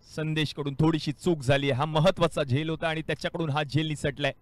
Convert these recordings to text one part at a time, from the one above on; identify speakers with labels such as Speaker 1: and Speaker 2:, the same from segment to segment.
Speaker 1: संदेश कडून थोडीशी चूक झाली. हा महत्वाचा झेल होता आणि त्याच्याकडून हा झेल निसटलाय.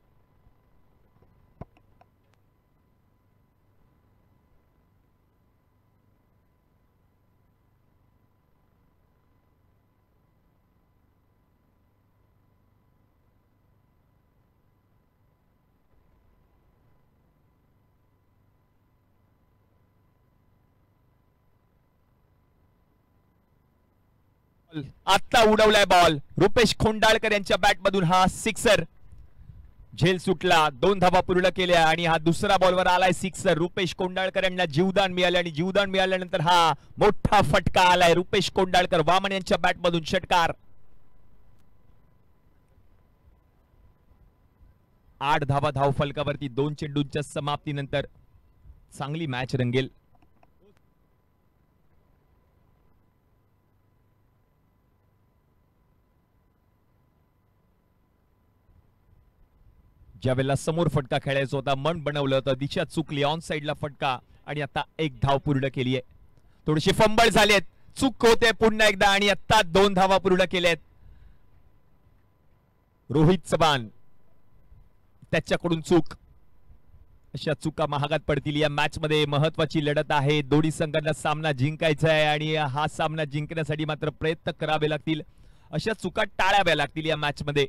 Speaker 1: आता उडवलाय बॉल. रुपेश खोंडाळकर यांच्या बॅट मधून हा सिक्सर. झेल सुटला. 2 धावा पूर्ण केल्या आणि हा दुसरा बॉलवर आलाय सिक्सर. रुपेश कोंडाळकर यांना जीवदान मिळाले आणि जीवदान मिळाल्यानंतर हा मोठा फटका आलाय. रुपेश कोंडाळकर वामन यांच्या बॅट मधून षटकार. 8 धावा धाव फलकावरती 2 चेंडूंच्या समाप्तीनंतर. चांगली मॅच रंगेल. ज्यावेळेला समोर फटका खेळायचा होता, मन बनवलं होतं, दिशा चुकली, ऑन साइडला फटका आणि आता 1 धाव पूर्ण केली आहे. थोडीशी फंबल झालेत, चूक होते पुन्हा एकदा आणि आता 2 धावा पूर्ण केल्यात. रोहित चव्हाण त्याच्याकडून चूक. अशा चुका महागात पडतील. या मॅच मध्ये महत्वाची लढत आहे. दोन्ही संघांना सामना जिंकायचा आहे आणि हा सामना जिंकण्यासाठी मात्र प्रयत्न करावे लागतील. अशा चुका टाळाव्या लागतील या मॅच मध्ये.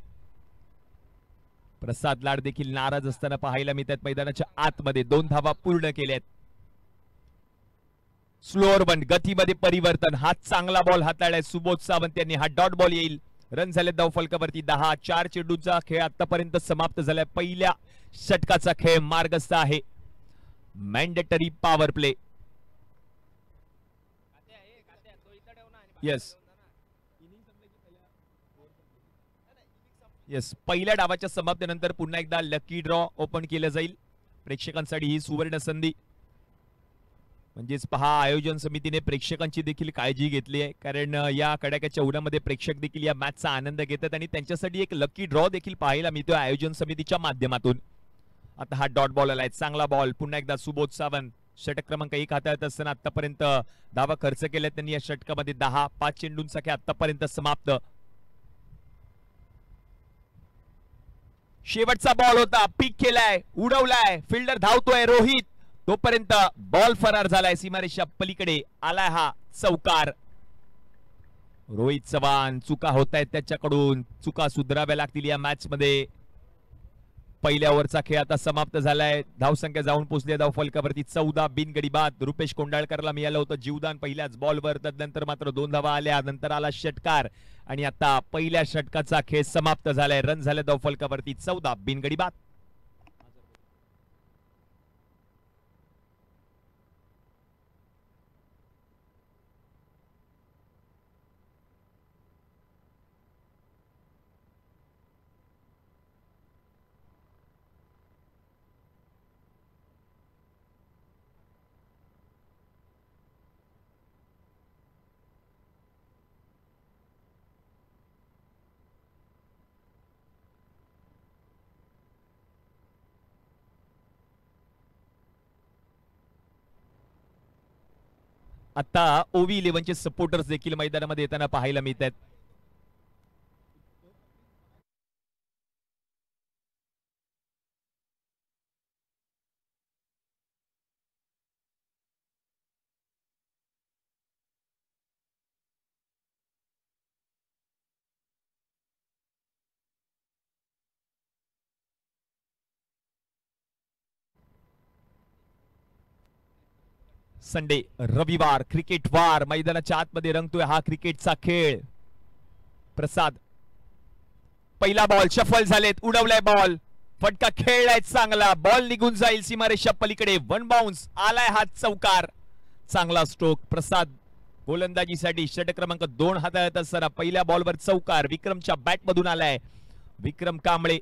Speaker 1: प्रसाद लाड देखील नाराज असताना पाहायला मिळतात मैदानाच्या आतमध्ये. 2 धावा पूर्ण केल्यात. स्लोअर वन, गतीमध्ये परिवर्तन. हा चांगला बॉल हाताळलाय सुबोध सावंत यांनी. हा डॉट बॉल येईल. रन झाले धाव फलकावरती 10. 4 चेंडूंचा खेळ आतापर्यंत समाप्त झालाय. पहिल्या षटकाचा खेळ मार्गस्थ आहे. Mandatory power play. Yes yes, पहिल्या डावाच्या समाप्तीनंतर पुन्हा एकदा लकी ड्रॉ ओपन केलं जाईल. प्रेक्षकांसाठी ही सुवर्ण संधी. म्हणजेच पहा, आयोजन समितीने प्रेक्षकांची देखील काळजी घेतली आहे, कारण या कडाक्याच्या उन्हामध्ये प्रेक्षक देखील या मॅचचा आनंद घेतात आणि त्यांच्यासाठी एक लकी ड्रॉ देखील पाहायला मिळतोय आयोजन समितीच्या माध्यमातून. आता हा डॉट बॉल आलाय, चांगला बॉल. पुन्हा एकदा सुबोध सावंत षटक क्रमांक 1 हाताळत असताना आतापर्यंत धावा खर्च केल्या त्यांनी या षटकामध्ये 10. 5 चेंडूंचा खेळ आतापर्यंत समाप्त. शेवटचा बॉल होता, पीक केलाय, उडवलाय, फिल्डर धावतोय रोहित, तोपर्यंत बॉल फरार झालाय. सीमारेषा पलीकडे आलाय हा चौकार. रोहित चव्हाण, चुका होत आहेत त्याच्याकडून, चुका सुधाराव्या लागतील या मॅच मध्ये. पहिल्या ओव्हरचा खेळ आता समाप्त झालाय. धावसंख्या जाऊन पोहोचली धाव फलकावरती 14 बिनगडी बाद. रुपेश कोंडाळकरला मिळालं होतं जीवदान पहिल्याच बॉलवर, त्यानंतर मात्र 2 धावा आल्या. नंतर आला षटकार आणि आता पहिल्या षटकाचा खेळ समाप्त झालाय. रन झाले धाव फलकावरती 14 बिनगडी बाद. आता ओव्ही 11 चे सपोर्टर्स देखील मैदानामध्ये येताना पाहायला मिळतात. संडे, रविवार, क्रिकेट वार मैदानाच्या आतमध्ये रंगतोय हा क्रिकेटचा खेळ. प्रसाद, पहिला बॉल, शफल झालेत, उडवलाय बॉल, फटका खेळलाय चांगला, बॉल निघून जाईल सीमारेषा पलीकडे. 1 बाउन्स, आलाय हा चौकार. चांगला स्ट्रोक. प्रसाद गोलंदाजीसाठी षटक क्रमांक 2 हाताळत असताना पहिल्या बॉलवर चौकार विक्रमच्या बॅट मधून आलाय. विक्रम कांबळे.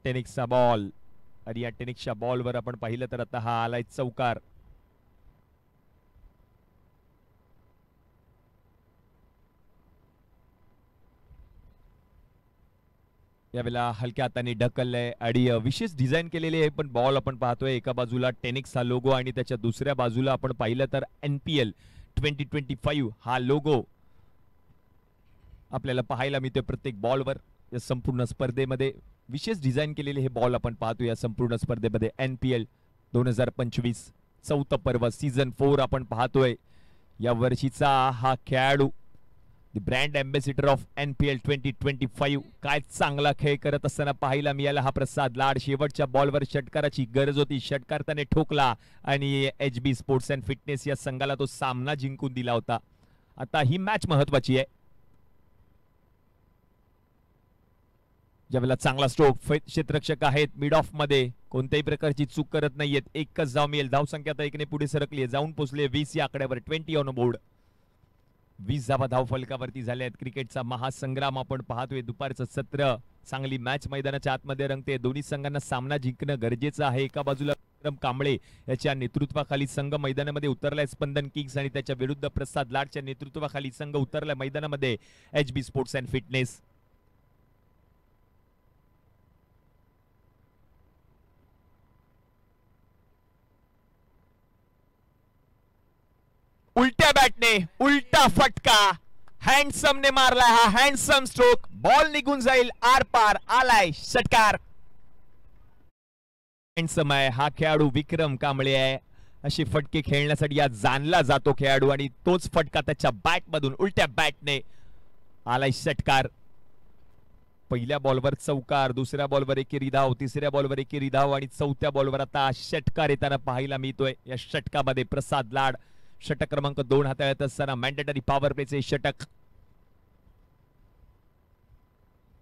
Speaker 1: टेनिक्सचा बॉल आणि या टेनिक्सच्या बॉलवर आपण पाहिलं तर आता हा आलाय चौकार. यावेळेला हलक्या हाताने ढकललंय आणि विशेष डिझाईन केलेले आहे. पण बॉल आपण पाहतोय एका बाजूला टेनिक्स हा लोगो आणि त्याच्या दुसऱ्या बाजूला आपण पाहिलं तर NPL 2025 हा लोगो आपल्याला पाहायला मिळतोय प्रत्येक बॉलवर. या संपूर्ण स्पर्धेमध्ये विशेष डिझाईन केलेले हे बॉल आपण पाहतो. या संपूर्ण स्पर्धेमध्ये NPL 2025 चौथं पर्व सीझन 4 आपण पाहतोय. या वर्षीचा हा खेळाडू ब्रँड अँबॅसिडर ऑफ NPL 2025 काय चांगला खेळ करत असताना पाहायला मिळाला हा प्रसाद लाड. शेवटच्या बॉलवर षटकाराची गरज होती, षटकार त्याने ठोकला आणि HB स्पोर्ट्स अँड फिटनेस या संघाला तो सामना जिंकून दिला होता. आता ही मॅच महत्वाची आहे. ज्यावेळेला चांगला स्ट्रोक, क्षेत्ररक्षक आहेत मिड ऑफ मध्ये, कोणत्याही प्रकारची चूक करत नाहीयेत. एकच धाव मिळेल. धावसंख्या आता एकने पुढे सरकली आहे, जाऊन पोहोचले 20 या आकड्यावर. 20 ऑन बोर्ड. 20 धावा धाव फलकावरती झाल्या आहेत. क्रिकेटचा महासंग्राम आपण पाहतोय. दुपारचं सत्र, चांगली मॅच मैदानाच्या आतमध्ये रंगते. दोन्ही संघांना सामना जिंकणं गरजेचं आहे. एका बाजूला विक्रम कांबळे याच्या नेतृत्वाखाली संघ मैदानामध्ये उतरलाय स्पंदन किंग्स, आणि त्याच्या विरुद्ध प्रसाद लाडच्या नेतृत्वाखाली संघ उतरलाय मैदानामध्ये HB स्पोर्ट्स अँड फिटनेस. उलट्या बॅटने उलटा फटका, हँडसमने मारलाय हा हँडसम स्ट्रोक. बॉल निघून जाईल, आर पार आलाय षटकार. हँडसम आहे हा खेळाडू विक्रम कांबळे आहे. असे फटके खेळण्यासाठी आज जाणला जातो खेळाडू, आणि तोच फटका त्याच्या बॅट मधून उलट्या बॅटने आलाय षटकार. पहिल्या बॉलवर चौकार, दुसऱ्या बॉलवर एकेरी धाव, तिसऱ्या बॉलवर एकेरी धाव, आणि चौथ्या बॉलवर आता षटकार येताना पाहायला मिळतोय. या षटकामध्ये प्रसाद लाड षटक क्रमांक 2 हाताळत असताना मॅन्डेटरी पॉवर प्लेचे षटक.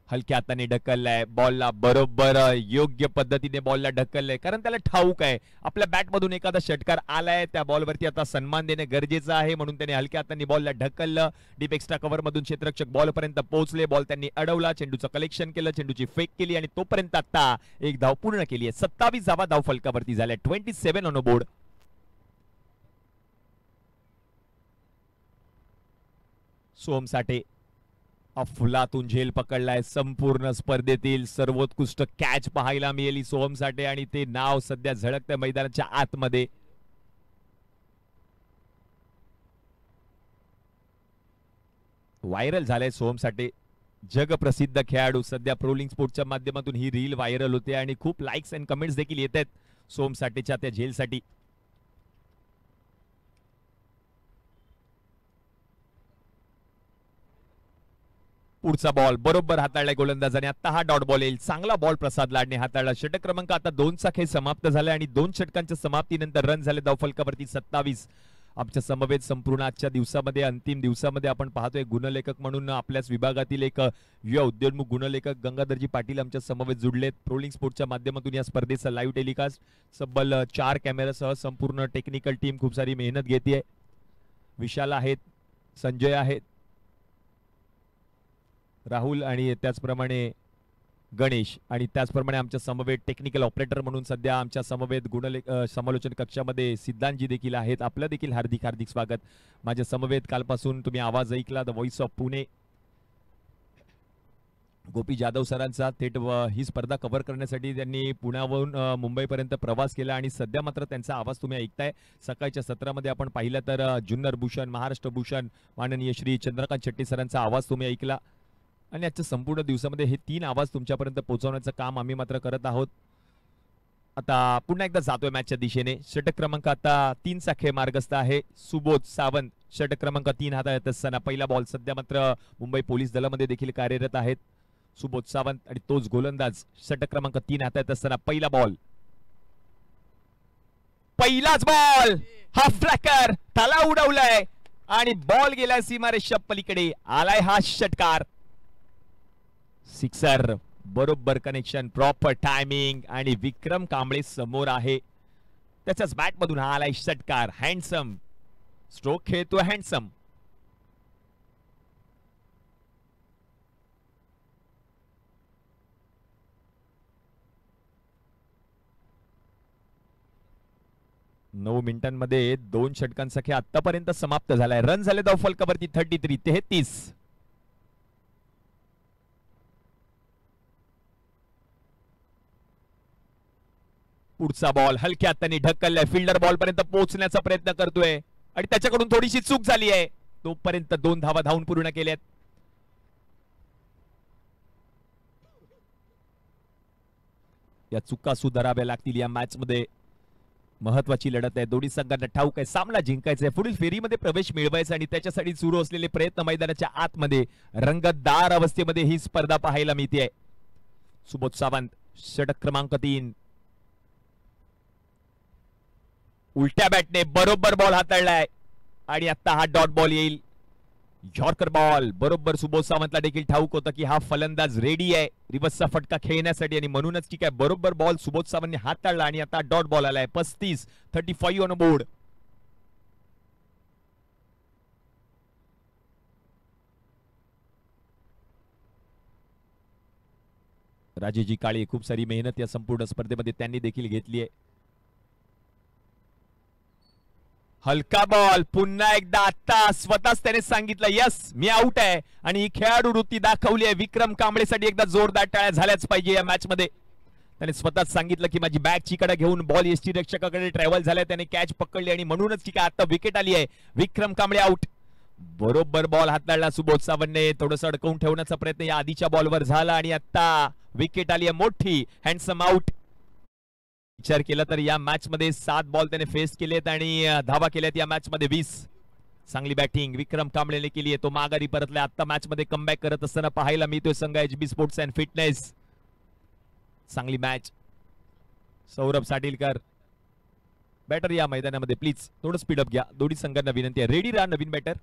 Speaker 1: हलक्या हाताने ढकललाय बॉलला, बरोबर योग्य पद्धतीने बॉलला ढकललंय, कारण त्याला ठाऊक आहे आपल्या बॅट मधून एखादा षटकार आलाय, त्या बॉलवरती आता सन्मान देणे गरजेचं आहे. म्हणून त्याने हलक्या हाताने बॉलला ढकललं. डीप एक्स्ट्रा कव्हर मधून क्षेत्ररक्षक बॉल पर्यंत पोहोचले. बॉल त्यांनी अडवला, चेंडूचं कलेक्शन केलं, चेंडूची फेक केली, आणि तोपर्यंत आता एक धाव पूर्ण केली आहे. 27 धावा धाव फलकावरती झाल्या. 27 ऑन बोर्ड. सोहम साठे फुलातून झेल पकडलाय. संपूर्ण स्पर्धेतील सर्वोत्कृष्ट कॅच पाहायला मिळाली सोहम साठे, आणि ते नाव सध्या झळकत्या मैदानाच्या आतमध्ये. व्हायरल झालाय सोहम साठे, जगप्रसिद्ध खेळाडू. सध्या प्रोलिंग स्पोर्टच्या माध्यमातून ही रील व्हायरल होते आणि खूप लाईक्स अँड कमेंट्स देखील येत आहेत सोहम साठेच्या त्या झेलसाठी. पुढचा बॉल बरोबर हाताळलाय गोलंदाजाने. आता हा डॉट बॉल येईल. चांगला बॉल प्रसाद लाडने हाताळला. षटक क्रमांक आता 2चा खेळ समाप्त झालाय, आणि 2 षटकांच्या समाप्तीनंतर रन झाले धाव फलकावरती 27. आमच्या समवेत संपूर्ण आजच्या दिवसामध्ये, अंतिम दिवसामध्ये आपण पाहतोय गुणलेखक म्हणून आपल्याच विभागातील एक युवा उद्योन्मुख गुणलेखक गंगाधरजी पाटील आमच्या समवेत जुडलेत. प्रोलिंग स्पोर्टच्या माध्यमातून या स्पर्धेचा लाईव्ह टेलिकास्ट सब्बल 4 कॅमेरासह संपूर्ण टेक्निकल टीम खूप सारी मेहनत घेते. विशाल आहेत, संजय आहेत, राहुल, आणि त्याचप्रमाणे गणेश, आणि त्याचप्रमाणे आमच्या समवेत टेक्निकल ऑपरेटर म्हणून सध्या आमच्या समवेत समालोचन कक्षामध्ये सिद्धांतजी देखील आहेत. आपलं देखील हार्दिक हार्दिक स्वागत. माझ्या समवेत कालपासून तुम्ही आवाज ऐकला द व्हॉइस ऑफ पुणे, गोपी जाधव सरांचा. थेट ही स्पर्धा कव्हर करण्यासाठी त्यांनी पुण्यावरून मुंबईपर्यंत प्रवास केला, आणि सध्या मात्र त्यांचा आवाज तुम्ही ऐकताय. सकाळच्या सत्रामध्ये आपण पाहिलं तर जुन्नर भूषण, महाराष्ट्र भूषण, माननीय श्री चंद्रकांत शेट्टी सरांचा आवाज तुम्ही ऐकला, आणि आजच्या संपूर्ण दिवसामध्ये हे 3 आवाज तुमच्यापर्यंत पोहोचवण्याचं काम आम्ही मात्र करत आहोत. आता पुन्हा एकदा जातोय मॅचच्या दिशेने. षटक क्रमांक आता 3चा खेळ मार्गस्थ आहे. सुबोध सावंत षटक क्रमांक 3 हाताळत असताना पहिला बॉल. सध्या मात्र मुंबई पोलीस दलामध्ये देखील कार्यरत आहेत सुबोध सावंत, आणि तोच गोलंदाज. षटक क्रमांक 3 हाताळत असताना पहिला बॉल, पहिलाच बॉल. हा फ्लॅकर त्याला उडवलाय, आणि बॉल गेलाय सीमारेषा पलीकडे. आलाय हा षटकार. सिक्सर, बरोबर कनेक्शन, प्रॉपर टायमिंग, आणि विक्रम कांबळे समोर आहे. त्याच्याच बॅट मधून हा आलाय षटकार. हँडसम स्ट्रोक खेळतो हँडसम. नऊ मिनिटांमध्ये 2 षटकांचा खेळ आतापर्यंत समाप्त झालाय. रन झाले धाव फलकावरती 33. पुढचा बॉल हलक्यात त्यांनी ढकललाय, फिल्डर बॉल पर्यंत पोहोचण्याचा प्रयत्न करतोय आणि त्याच्याकडून थोडीशी चूक झाली आहे. तोपर्यंत 2 धावा धावून पूर्ण केल्यात. या चुका सुधाराव्या लागतील. या मॅच मध्ये महत्वाची लढत आहे. दोन्ही संघांना ठाऊक आहे सामना जिंकायचा आहे, पुढील फेरीमध्ये प्रवेश मिळवायचा आणि त्याच्यासाठी सुरू असलेले प्रयत्न मैदानाच्या आतमध्ये रंगतदार अवस्थेमध्ये ही स्पर्धा पाहायला मिळते. सुबोध सावंत षटक क्रमांक 3. उलट्या बॅटने बरोबर बॉल हाताळलाय आणि आता हा डॉट बॉल येईल. यॉर्कर बॉल बरोबर. सुबोध सावंतला देखील ठाऊक होतं की हा फलंदाज रेडी आहे रिव्हर्सचा फटका खेळण्यासाठी आणि म्हणूनच की काय बरोबर बॉल सुबोध सावंतने हाताळला आणि आता डॉट बॉल आलाय. 35 ऑन बोर्ड. राजेजी काळे खूप सारी मेहनत या संपूर्ण स्पर्धेमध्ये त्यांनी देखील घेतली आहे. हलका बॉल पुन्हा एकदा. आता स्वतःच त्याने सांगितलं यस मी आउट आहे आणि ही खेळाडू वृत्ती दाखवली आहे. विक्रम कांबळेसाठी एकदा जोरदार टाळ्या झाल्याच पाहिजे या मॅच मध्ये. त्याने स्वतःच सांगितलं की माझी बॅग चिकडे घेऊन बॉल एसटी रक्षकाकडे ट्रॅव्हल झालाय, त्याने कॅच पकडली आणि म्हणूनच की काय आता विकेट आली आहे. विक्रम कांबळे आउट. बरोबर बॉल हाताळला सुबोध सावंतने. थोडंसं अडकवून ठेवण्याचा प्रयत्न या आधीच्या बॉलवर झाला आणि आता विकेट आली आहे मोठी. Handsome out. विचार केला तर या मॅच मध्ये 7 बॉल त्याने फेस केलेत आणि धावा केल्यात या मॅच मध्ये 20. चांगली बॅटिंग विक्रम कांबळेने केली आहे. तो माघारी परतला. आता मॅच मध्ये कमबॅक करत असताना पाहायला मिळतोय संघ HB स्पोर्ट्स अँड फिटनेस. चांगली मॅच. सौरभ साटिलकर बॅटर या मैदानामध्ये प्लीज थोडं स्पीडअप घ्या. दोन्ही संघांना विनंती आहे रेडी राहा. नवीन बॅटर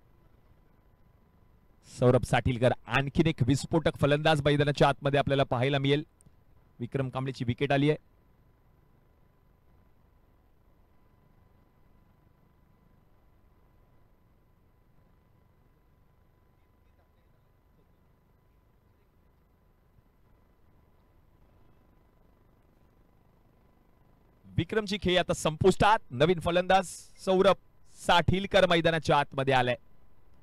Speaker 1: सौरभ साटिलकर. आणखीन एक विस्फोटक फलंदाज मैदानाच्या आतमध्ये आपल्याला पाहायला मिळेल. विक्रम कांबळेची विकेट आली आहे. विक्रमची खेळी आता संपुष्टात. नवीन फलंदाज सौरभ साठिलकर मैदानाच्या आतमध्ये आलाय.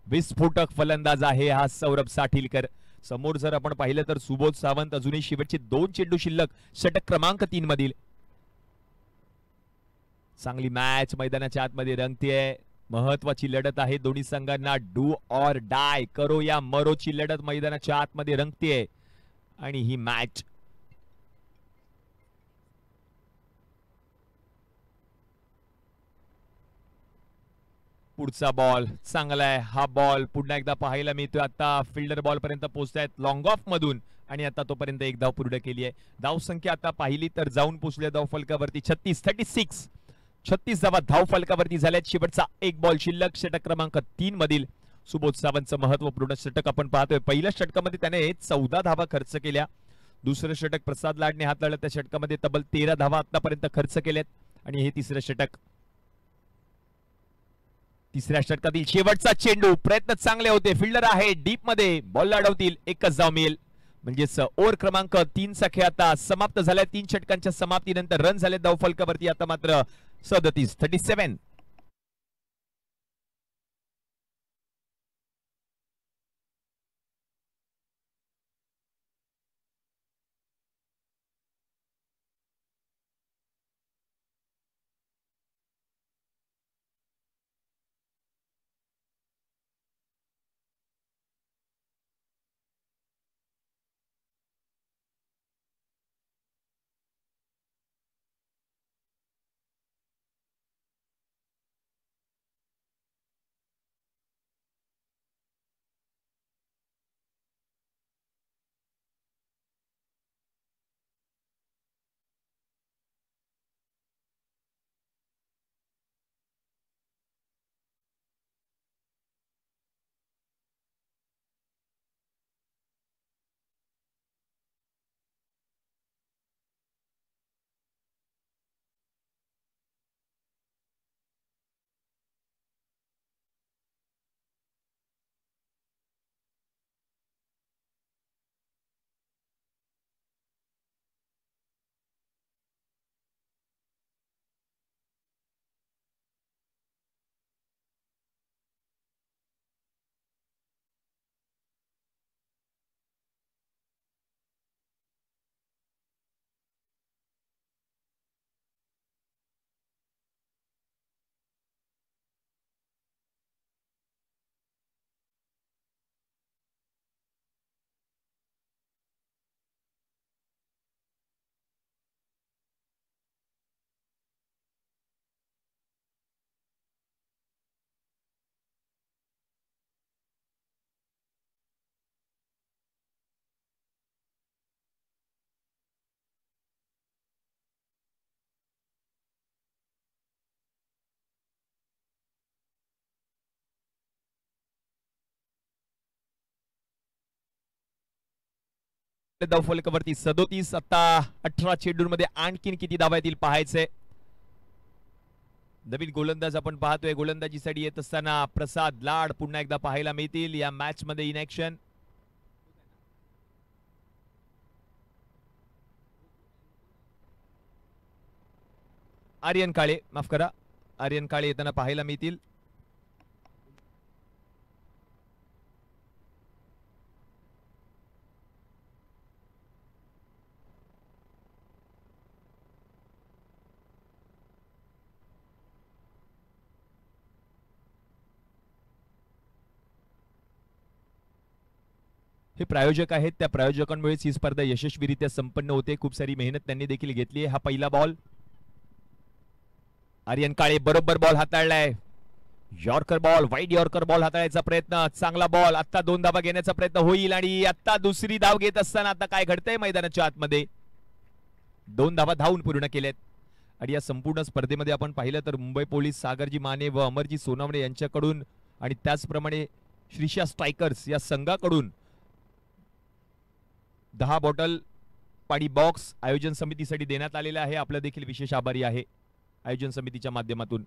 Speaker 1: विस्फोटक फलंदाज आहे हा सौरभ साठिलकर. समोर जर आपण पाहिलं तर सुबोध सावंत अजूनही शेवटचे 2 चेंडू शिल्लक षटक क्रमांक 3 मधील. चांगली मॅच मैदानाच्या आतमध्ये रंगतेय. महत्वाची लढत आहे. दोन्ही संघांना डू ऑर डाय करो या मरोची लढत मैदानाच्या आतमध्ये रंगतेय आणि ही मॅच पुढचा बॉल चांगला आहे. हा बॉल पुन्हा एकदा पाहायला मिळतोय. आता फिल्डर बॉल पर्यंत पोहोचतायत लॉंग ऑफ मधून आणि आता तोपर्यंत एक धाव पूर्ण केली आहे. धाव संख्या आता पाहिली तर जाऊन पोहोचल्या धाव फलकावरती 36 धावा धाव फलकावरती झाल्यात. शेवटचा एक बॉल शिल्लक षटक क्रमांक 3 मधील. सुबोध सावंतचं महत्वपूर्ण षटक आपण पाहतोय. पहिल्या षटकामध्ये त्याने 14 धावा खर्च केल्या. दुसरं षटक प्रसाद लाडने हाताळलं. त्या षटकामध्ये तब्बल 13 धावा आतापर्यंत खर्च केल्यात आणि हे तिसरं षटक. तिसऱ्या षटकातील शेवटचा चेंडू. प्रयत्न चांगले होते. फिल्डर आहे डीप मध्ये. बॉल अडवतील. एकच धाव मिळेल. म्हणजेच ओव्हर क्रमांक 3 चा खेळ आता समाप्त झालाय. 3 षटकांच्या समाप्तीनंतर रन झाले धाव फलकावरती आता मात्र 37. धावफलकावरती 37. आता 18 चेंडूंमध्ये आणखीन किती धावा येतील पाहायचंय. नवीन गोलंदाज आपण पाहतोय. गोलंदाजीसाठी येत असताना प्रसाद लाड पुन्हा एकदा पाहायला मिळतील या मॅच मध्ये इन ऍक्शन. आर्यन काळे, माफ करा, आर्यन काळे येताना पाहायला मिळतील. हे प्रायोजक आहेत, त्या प्रायोजकांमुळेच ही स्पर्धा यशस्वीरित्या संपन्न होते. खूप सारी मेहनत त्यांनी देखील घेतली आहे. हा पहिला बॉल, आर्यन काळे बरोबर बॉल हाताळलाय. Yorker ball, wide yorker ball हाताळायचा प्रयत्न, चांगला बॉल. आता 2 धावा घेण्याचा प्रयत्न होईल आणि आता दुसरी धाव घेत असताना आता काय घडतंय मैदानाच्या आतमध्ये. 2 धावा धावून पूर्ण केल्यात. आणि या संपूर्ण स्पर्धेमध्ये आपण पाहिलं तर मुंबई पोलीस, सागरजी माने व अमरजी सोनावणे यांच्याकडून आणि त्याचप्रमाणे श्रीशा स्ट्रायकर्स या संघाकडून 10 बॉटल पाणी बॉक्स आयोजन समितीसाठी देण्यात आलेला आहे. आपलं देखील विशेष आभारी आहे आयोजन समितीच्या माध्यमातून.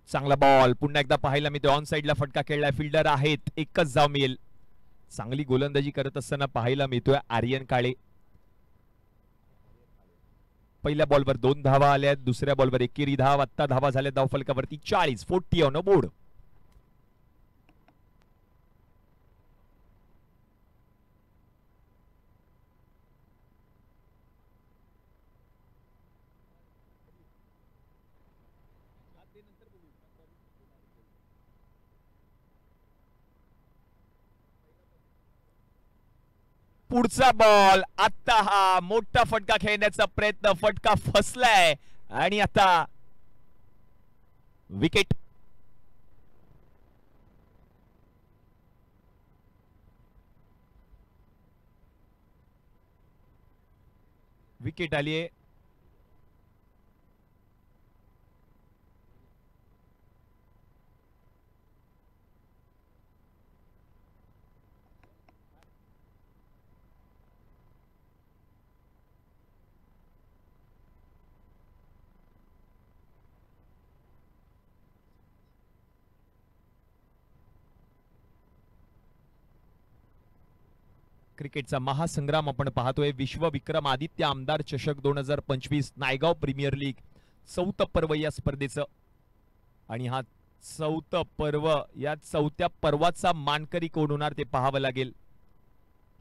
Speaker 1: चांगला बॉल पुन्हा एकदा पाहायला मिळतो. ऑन साइडला फटका खेळलाय. फिल्डर आहेत, एकच धाव मिळेल. चांगली गोलंदाजी करत असताना पाहायला मिळतोय आर्यन काळे. पहिल्या बॉलवर 2 धावा आल्या, दुसऱ्या बॉलवर एकेरी धाव. आता धावा झाल्या धावफलकावरती 40 ऑन बोर्ड. पुढचा बॉल, आता हा मोठा फटका खेळण्याचा प्रयत्न, फटका फसलाय आणि आता विकेट. विकेट आली आहे. क्रिकेटचा महासंग्राम आपण पाहतोय. विश्व विक्रम आदित्य आमदार चषक 2025 नायगाव प्रीमियर लीग 4थं पर्व या स्पर्धेचं. आणि हा 4थं पर्व, या 4थ्या पर्वाचा मानकरी कोण होणार ते पाहावं लागेल.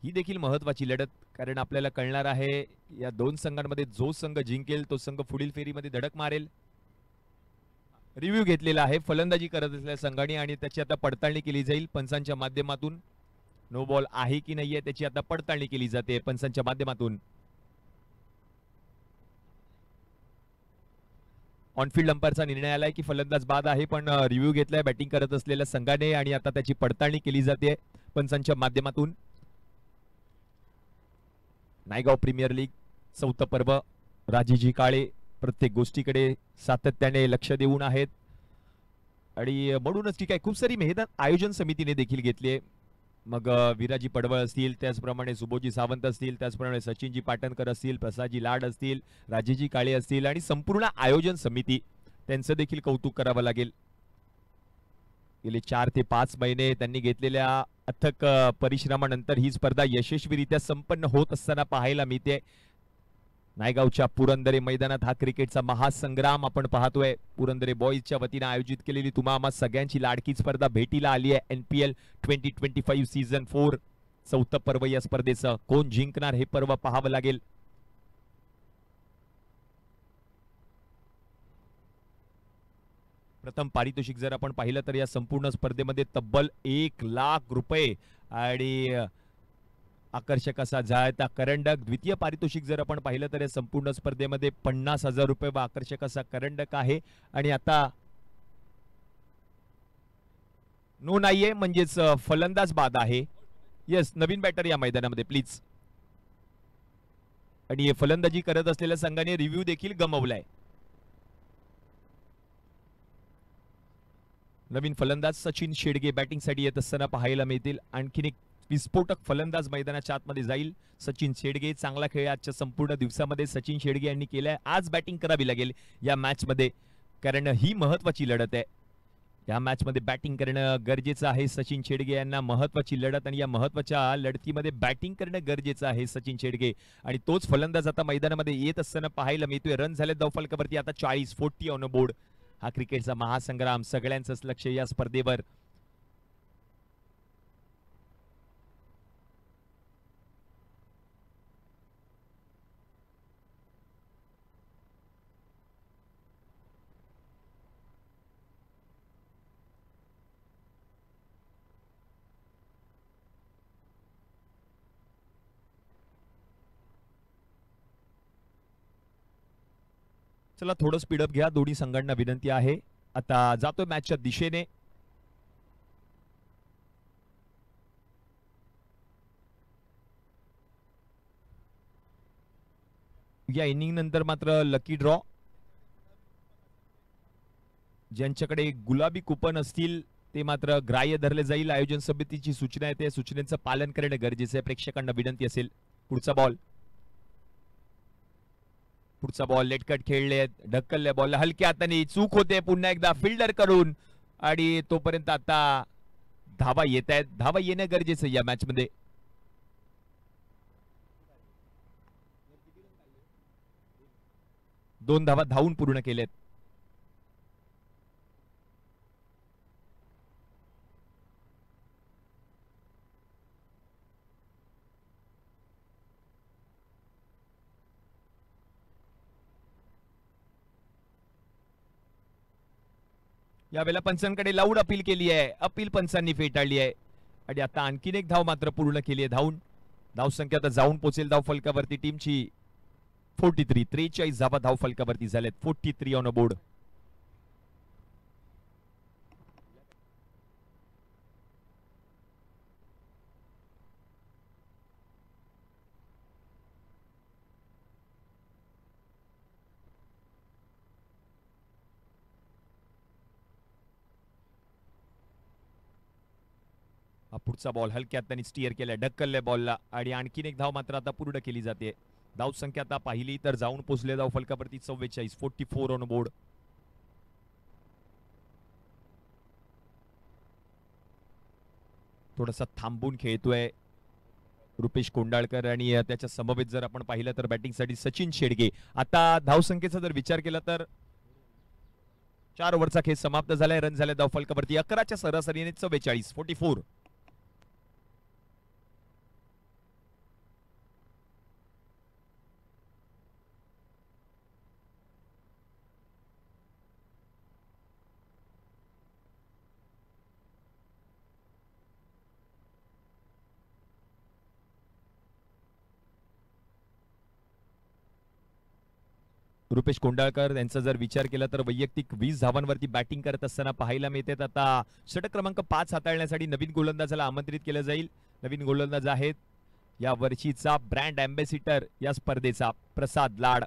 Speaker 1: ही देखील महत्वाची लढत, कारण आपल्याला कळणार आहे या 2 संघांमध्ये जो संघ जिंकेल तो संघ पुढील फेरीमध्ये धडक मारेल. रिव्ह्यू घेतलेला आहे फलंदाजी करत असलेल्या संघाने आणि त्याची आता पडताळणी केली जाईल पंचांच्या माध्यमातून. नो बॉल आहे की नाहीये त्याची आता पडताळणी केली जाते पंचांच्या माध्यमातून. ऑनफिल्ड अंपायरचा निर्णय आलाय की फलंदाज बाद आहे, पण रिव्ह्यू घेतलाय बॅटिंग करत असलेल्या संघाने आणि आता त्याची पडताळणी केली जाते पंचांच्या माध्यमातून. नायगाव प्रीमियर लीग 4थं पर्व. राजेजी काळे प्रत्येक गोष्टीकडे सातत्याने लक्ष देऊन आहेत आणि म्हणूनच की काय खूप सारी मेहनत आयोजन समितीने देखील घेतली आहे. मग विराजी पडवळ असतील, त्याचप्रमाणे सुबोजी सावंत असतील, त्याचप्रमाणे सचिनजी पाटणकर असतील, प्रसादजी लाड असतील, राजेजी काळे असतील आणि संपूर्ण आयोजन समिती, त्यांचं देखील कौतुक करावं लागेल. गेले 4 ते 5 महिने त्यांनी घेतलेल्या अथक परिश्रमानंतर ही स्पर्धा यशस्वीरित्या संपन्न होत असताना पाहायला मिळते. नायगावच्या पुरंदरे मैदानात हा क्रिकेटचा महासंग्राम आपण पाहतोय. पुरंदरे बॉईजच्या वतीने आयोजित केलेली तुम्हा आम्हा सगळ्यांची लाडकी स्पर्धा भेटीला आली आहे. NPL 2025 सीझन 4 4थं पर्व या स्पर्धेचं. कोण जिंकणार हे पर्व पाहावं लागेल. प्रथम पारितोषिक जर आपण पाहिलं तर या संपूर्ण स्पर्धेमध्ये तब्बल 1 लाख रुपये आणि आकर्षक असा जायता करंडक. द्वितीय पारितोषिक जर आपण पाहिलं तर संपूर्ण स्पर्धेमध्ये 50,000 रुपये व आकर्षक असा करंडक आहे. आणि आता नो नाहीये म्हणजेच फलंदाज बाद आहे. येस, नवीन बॅटर या मैदानामध्ये प्लीज. आणि हे फलंदाजी करत असलेल्या संघाने रिव्ह्यू देखील गमावलाय. नवीन फलंदाज सचिन शेडगे बॅटिंगसाठी येत असताना पाहायला मिळतील. आणखीन एक विस्फोटक फलंदाज मैदानाच्या आतमध्ये जाईल. सचिन शेडगे चांगला खेळ आजच्या संपूर्ण दिवसामध्ये सचिन शेडगे यांनी केलाय. आज बॅटिंग करावी लागेल या मॅच मध्ये, कारण ही महत्वाची लढत आहे. या मॅच मध्ये बॅटिंग करणं गरजेचं आहे सचिन शेडगे यांना. महत्वाची लढत आणि या महत्वाच्या लढतीमध्ये बॅटिंग करणं गरजेचं आहे सचिन शेडगे. आणि तोच फलंदाज आता मैदानामध्ये येत असताना पाहायला मिळतोय. रन झाले धावफलकावरती आता 40 ऑन बोर्ड. हा क्रिकेटचा महासंग्राम, सगळ्यांचंच लक्ष या स्पर्धेवर. चला थोडं स्पीडअप घ्या, दोन्ही संघांना विनंती आहे. आता जातोय मॅचच्या दिशेने. या इनिंग नंतर मात्र लकी ड्रॉ. ज्यांच्याकडे गुलाबी कुपन असतील ते मात्र ग्राह्य धरले जाईल. आयोजन समितीची सूचना आहे, त्या सूचनेचं पालन करणं गरजेचं आहे. प्रेक्षकांना विनंती असेल. पुढचा बॉल, पुढचा बॉल लेटकट खेळले, ढकलल्या बॉलला हलक्या हाताने चूक होते पुन्हा एकदा फिल्डर करून. आणि तोपर्यंत आता धावा येत आहेत. धावा येणं गरजेचं या मॅच मध्ये. दोन धावा धावून पूर्ण केलेत. यावेळेला पंचांकडे लाऊड अपील केली आहे. अपील पंचांनी फेटाळली आहे. आणि आता आणखीन एक धाव मात्र पूर्ण केली आहे धावून. धावसंख्या आता जाऊन पोहोचेल धाव फलकावरती टीमची 43. 43 धावा धाव फलकावरती झाल्यात. 43 ऑन बोर्ड. पुढचा बॉल हलक्या हाताने स्टिअर केलाय, ढकलल्या बॉलला. आणि आणखीन एक धाव मात्र आता पूर्ण केली जाते. धाव संख्या आता पाहिली तर जाऊन पोहोचले धाव फलकावरती 44. 44 ऑन बोर्ड. थोडासा थांबून खेळतोय रुपेश कोंडाळकर. आणि त्याच्या समवेत जर आपण पाहिलं तर बॅटिंगसाठी सचिन शेडगे. आता धावसंख्येचा जर विचार केला तर 4 ओव्हरचा खेळ समाप्त झालाय. रन झाले धाव फलकावरती 11च्या सरासरीने 44. 44. रुपेश कोंडाळकर यांचा जर विचार केला तर वैयक्तिक 20 धावांवरती बॅटिंग करत असताना पाहायला मिळते. आता षटक क्रमांक 5 हाताळण्यासाठी नवीन गोलंदाजाला आमंत्रित केलं जाईल. नवीन गोलंदाज आहेत या वर्षीचा ब्रँड अँबॅसिडर या स्पर्धेचा प्रसाद लाड.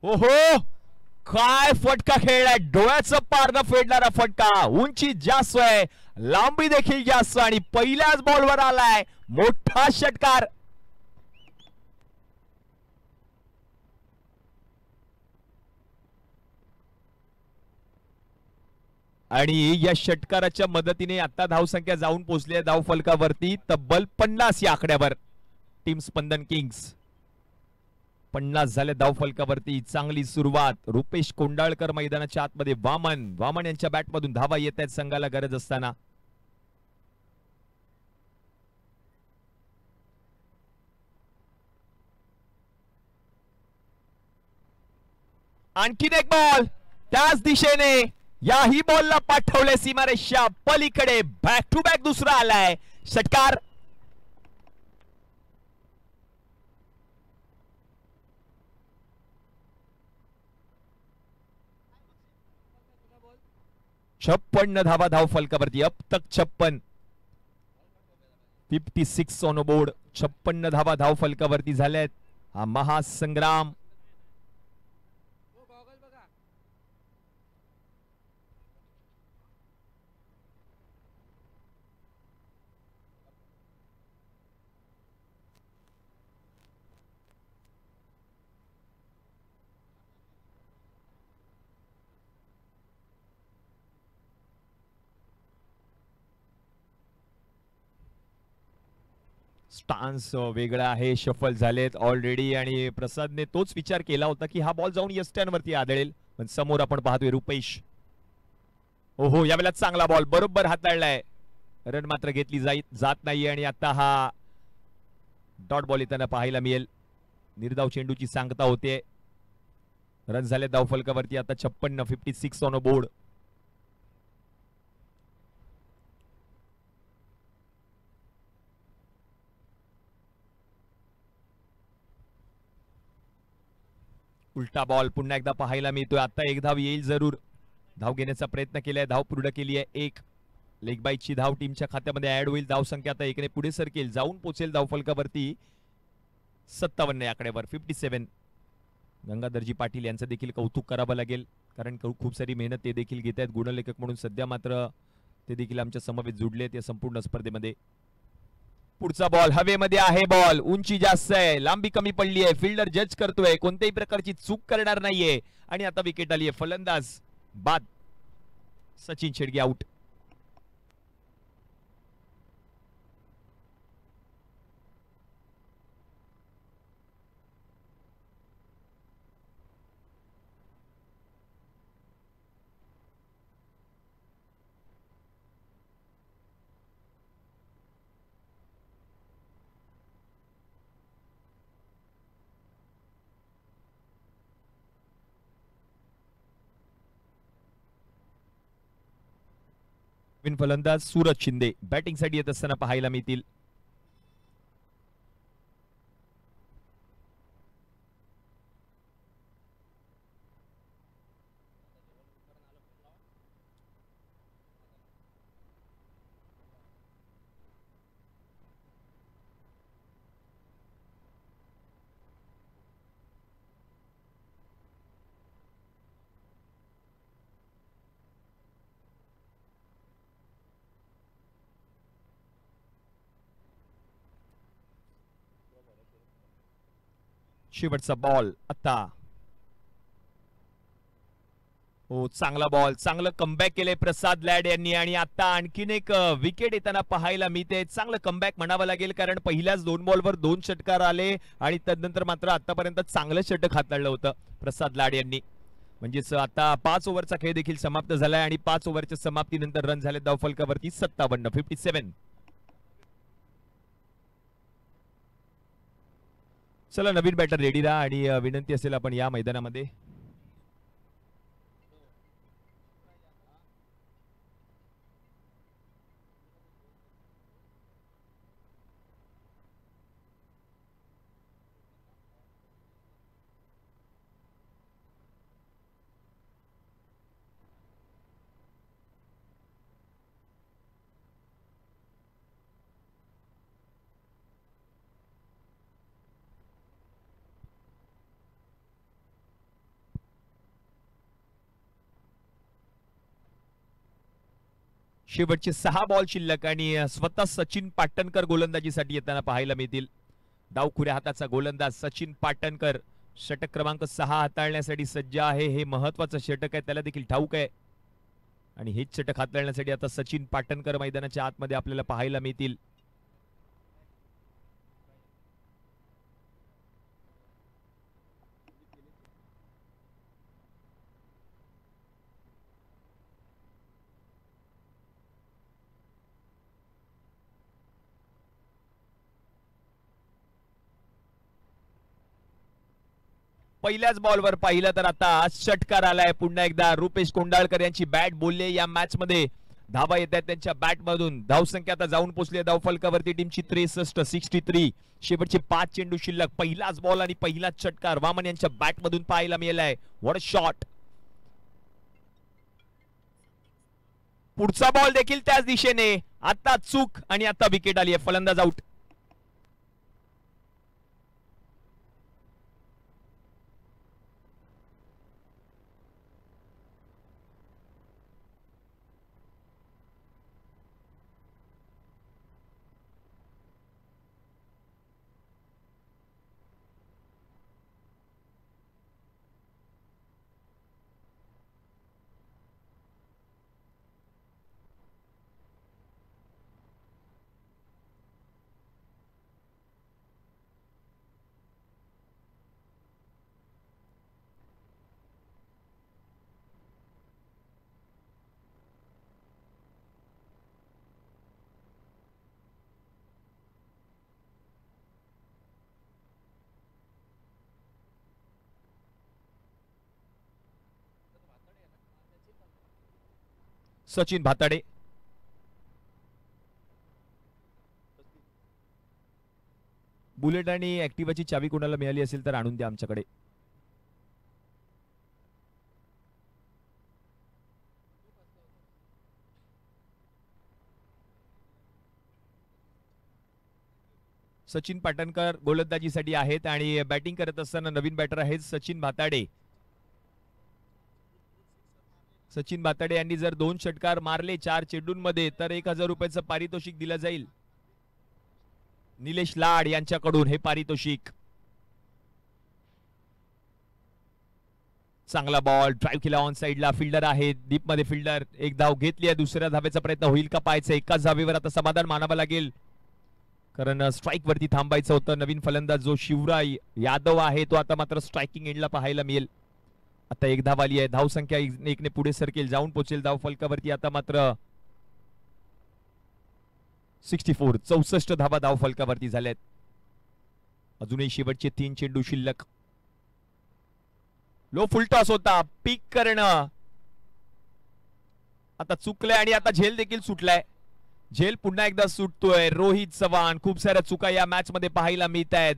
Speaker 1: ओहो, काय फटका खेळलाय. डोळ्याचं पार न फेडणारा फटका. उंची जास्त आहे, लांबी देखील जास्त. आणि पहिल्याच बॉलवर आलाय मोठा षटकार. आणि या षटकाराच्या मदतीने आता धावसंख्या जाऊन पोहोचली आहे धाव फलकावरती तब्बल 50 या आकड्यावर. टीम स्पंदन किंग्स 50 झाले धाव फलकावरती. चांगली सुरुवात. रुपेश कोंडाळकर मैदानाच्या आतमध्ये. वामन यांच्या बॅट मधून धावा येत आहेत संघाला गरज असताना. आणखीन एक बॉल त्याच दिशेने. याही बॉलला पाठवले सीमारेषा पलीकडे. बॅक टू बॅक दुसरा आलाय षटकार. छप्पन्न धावा धाव फलकावरती. अब तक 56 ऑन बोर्ड. 56 धावा धाव फलकावरती झाल्यात. हा महासंग्राम स्टान्स वेगळा आहे. शफल झालेत ऑलरेडी आणि प्रसादने तोच विचार केला होता की हा बॉल जाऊन यष्ट्यांवरती आदळेल, पण समोर आपण पाहतोय रुपेश. ओहो, यावेळेला चांगला बॉल बरोबर हाताळलाय. रन मात्र घेतली जात नाहीये आणि आता हा डॉट बॉल येताना पाहायला मिळेल. निर्धाव चेंडूची सांगता होते. रन झाले धाव फलकावरती आता 56 ऑन बोर्ड. उलटा बॉल पुन्हा एकदा पाहायला मिळतोय. आता एक धाव येईल जरूर. धाव घेण्याचा प्रयत्न केलाय. धाव पूर्ण केली आहे. एक लेग बाईची धाव टीमच्या खात्यामध्ये ऍड होईल. धाव संख्या आता एकने पुढे सरकेल. जाऊन पोचेल धाव फलकावरती 57 या आकड्यावर. 57. गंगाधरजी पाटील यांचं देखील कौतुक करावं लागेल, कारण खूप सारी मेहनत ते देखील घेत आहेत गुणलेखक म्हणून. सध्या मात्र ते देखील आमच्या समवेत जुडलेत या संपूर्ण स्पर्धेमध्ये. पुढचा बॉल हवेमध्ये आहे. बॉल उंची जास्त आहे, लांबी कमी पडली आहे. फिल्डर जज करतोय, कोणत्याही प्रकारची चूक करणार नाहीये. आणि आता विकेट आली आहे. फलंदाज बाद. सचिन शेडगे आउट. फलंदाज सूरज शिंदे बॅटिंग साठी येत असताना पाहायला मिळतील. शेवटचा बॉल आता. हो, चांगला बॉल. चांगलं कमबॅक केलंय प्रसाद लॅड यांनी आणि आता आणखीन एक विकेट येताना पाहायला मिळते. चांगलं कमबॅक म्हणावं लागेल, कारण पहिल्याच 2 बॉलवर 2 षटकार आले आणि त्यानंतर मात्र आतापर्यंत चांगलं षटक हाताळलं होतं प्रसाद लाड यांनी. म्हणजेच आता 5 ओव्हरचा खेळ देखील समाप्त झालाय आणि 5 ओव्हरच्या समाप्तीनंतर रन झाले धाव फलकावरती 57. 57. चला, नवीन बॅटर रेडी राहा आणि विनंती असेल आपण या मैदानामध्ये शेवटचे 6 बॉल शिल्लक आणि स्वतः सचिन पाटणकर गोलंदाजीसाठी येताना पाहायला मिळतील. डावखुऱ्या हाताचा गोलंदाज सचिन पाटणकर षटक क्रमांक 6 हाताळण्यासाठी सज्ज आहे. हे महत्वाचं षटक आहे, त्याला देखील ठाऊक आहे आणि हेच षटक हाताळण्यासाठी आता सचिन पाटणकर मैदानाच्या आतमध्ये आपल्याला पाहायला मिळतील. पहिल्याच बॉलवर पाहिलं तर आता षटकार आलाय पुन्हा एकदा. रुपेश कोंडाळकर यांची बॅट बोलले या मॅच मध्ये. धावा येत आहेत त्यांच्या बॅट मधून. धावसंख्या आता जाऊन पोहोचली धाव फलकावरती टीमची 63 63. शेवटचे 5 चेंडू शिल्लक. पहिलाच बॉल आणि पहिलाच षटकार वामन यांच्या बॅट मधून पाहायला मिळालाय. What a shot. पुढचा बॉल देखील त्याच दिशेने. आता चूक आणि आता विकेट आली आहे. फलंदाज आउट. सचिन भाताडे. बुलेट आणि ऍक्टिव्हाची चावी कोणाला मिळाली असेल तर आणून द्या आमच्याकडे. सचिन पाटणकर गोलंदाजीसाठी आहेत आणि बॅटिंग करत असताना नवीन बॅटर आहेत सचिन भाताडे. सचिन भाताडे यांनी जर 2 षटकार मारले 4 चेंडूंमध्ये तर 1000 रुपयाचं पारितोषिक दिलं जाईल. निलेश लाड यांच्याकडून हे पारितोषिक. चांगला बॉल ड्राईव्ह केला ऑन साइडला. फिल्डर आहे डीप मध्ये. फिल्डर एक धाव घेतली आहे. दुसऱ्या धावेचा प्रयत्न होईल का पाहायचं. एकाच धावेवर आता समाधान मानावं लागेल कारण स्ट्राईक वरती थांबायचं होतं. नवीन फलंदाज जो शिवराय यादव आहे तो आता मात्र स्ट्रायकिंग एंडला पाहायला मिळेल. आता एक धाव आली आहे. धाव संख्या एकने पुढे सरकेल. जाऊन पोहोचेल धाव फलकावरती. आता मात्र 64 64 धावा धाव फलकावरती झाल्यात. अजूनही शेवटचे 3 चेंडू शिल्लक. लो फुल टॉस होता. पिक करणं आता चुकलंय आणि आता झेल देखील सुटलाय. झेल पुन्हा एकदा सुटतोय. रोहित चव्हाण. खूप साऱ्या चुका या मॅच मध्ये पाहायला मिळत आहेत.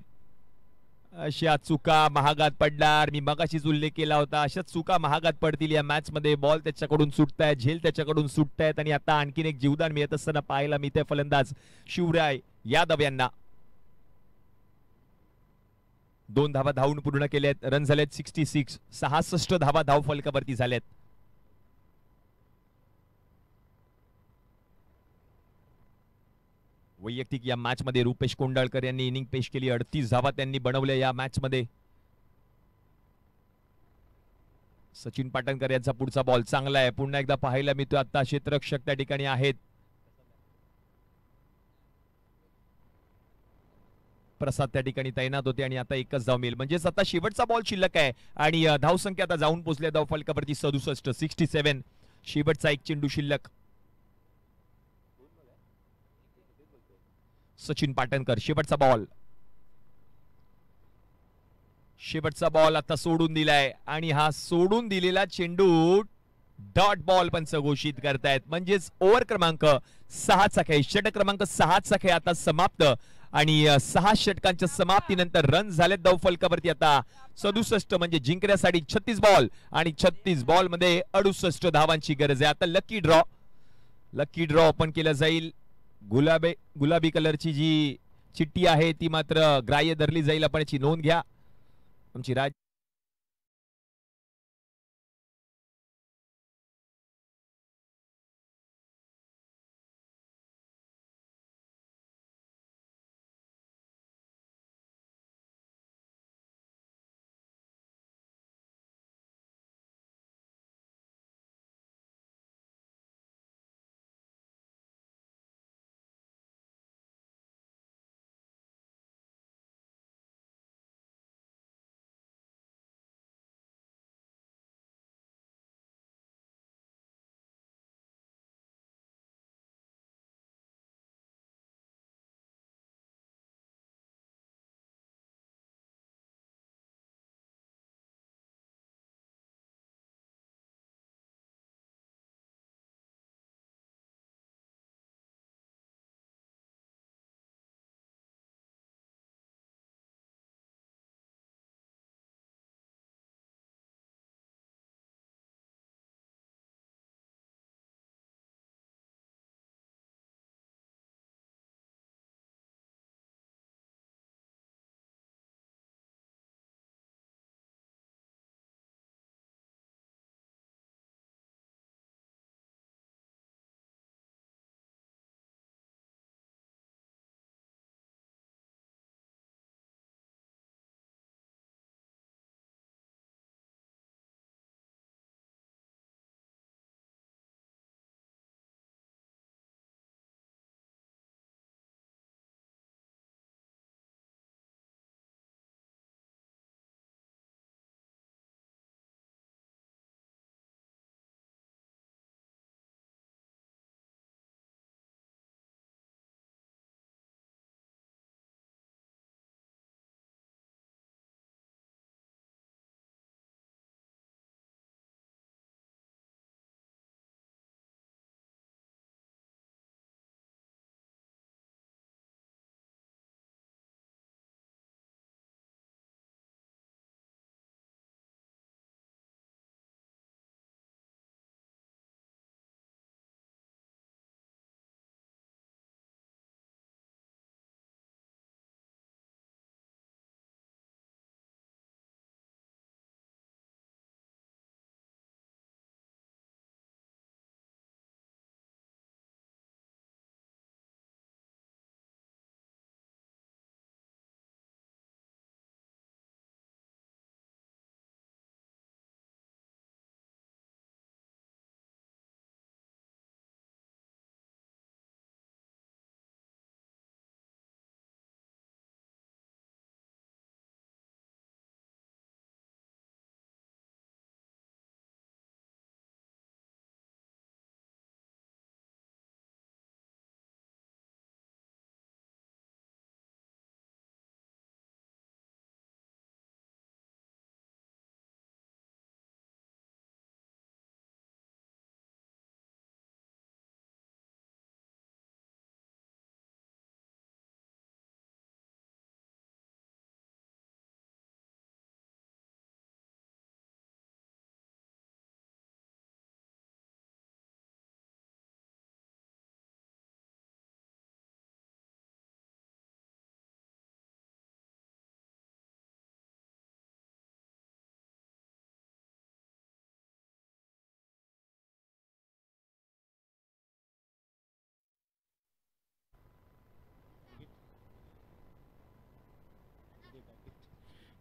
Speaker 1: अशा चुका महागात पडणार. मी मगाशीच उल्लेख केला होता. अशा चुका महागात पडतील या मॅच मध्ये. बॉल त्याच्याकडून सुटतायत. झेल त्याच्याकडून सुटतायत आणि आता आणखीन एक जीवदान मिळत असताना पाहायला मिळतंय फलंदाज शिवराय यादव यांना. 2 धावा धावून पूर्ण केल्यात. रन झालेत 66. 66 धावा धाव फलकावरती झाल्यात. वैयक्तिक या मॅच मध्ये रुपेश कोंडाळकर यांनी इनिंग पेश केली. 38 धावा त्यांनी बनवल्या या मॅच मध्ये. सचिन पाटणकर यांचा पुढचा बॉल चांगला आहे. पुन्हा एकदा पाहायला मिळतो. आता क्षेत्ररक्षक त्या ठिकाणी आहेत. प्रसाद त्या ठिकाणी तैनात होते आणि आता एकच धाव मिळेल. म्हणजेच आता शेवटचा बॉल शिल्लक आहे आणि धाव संख्या आता जाऊन पोहोचल्या धाव फलकावरती 67 67. शेवटचा एक चेंडू शिल्लक. सचिन पाटणकर शेवटचा बॉल. शेवटचा बॉल आता सोडून दिलाय आणि हा सोडून दिलेला चेंडू डॉट बॉल पंच घोषित करतायत. म्हणजेच ओव्हर क्रमांक 6 चा खेळ षटक क्रमांक 6 चा खेळ आता समाप्त आणि 6 षटकांच्या समाप्तीनंतर रन झालेत धाव फलकावरती आता 67. म्हणजे जिंकण्यासाठी 36 बॉल आणि 36 बॉल मध्ये 68 धावांची गरज आहे. आता लकी ड्रॉ ओपन केलं जाईल. गुलाबी कलरची जी चिठ्ठी आहे ती मात्र ग्राह्य धरली जाईल. आपण याची नोंद घ्या. आमची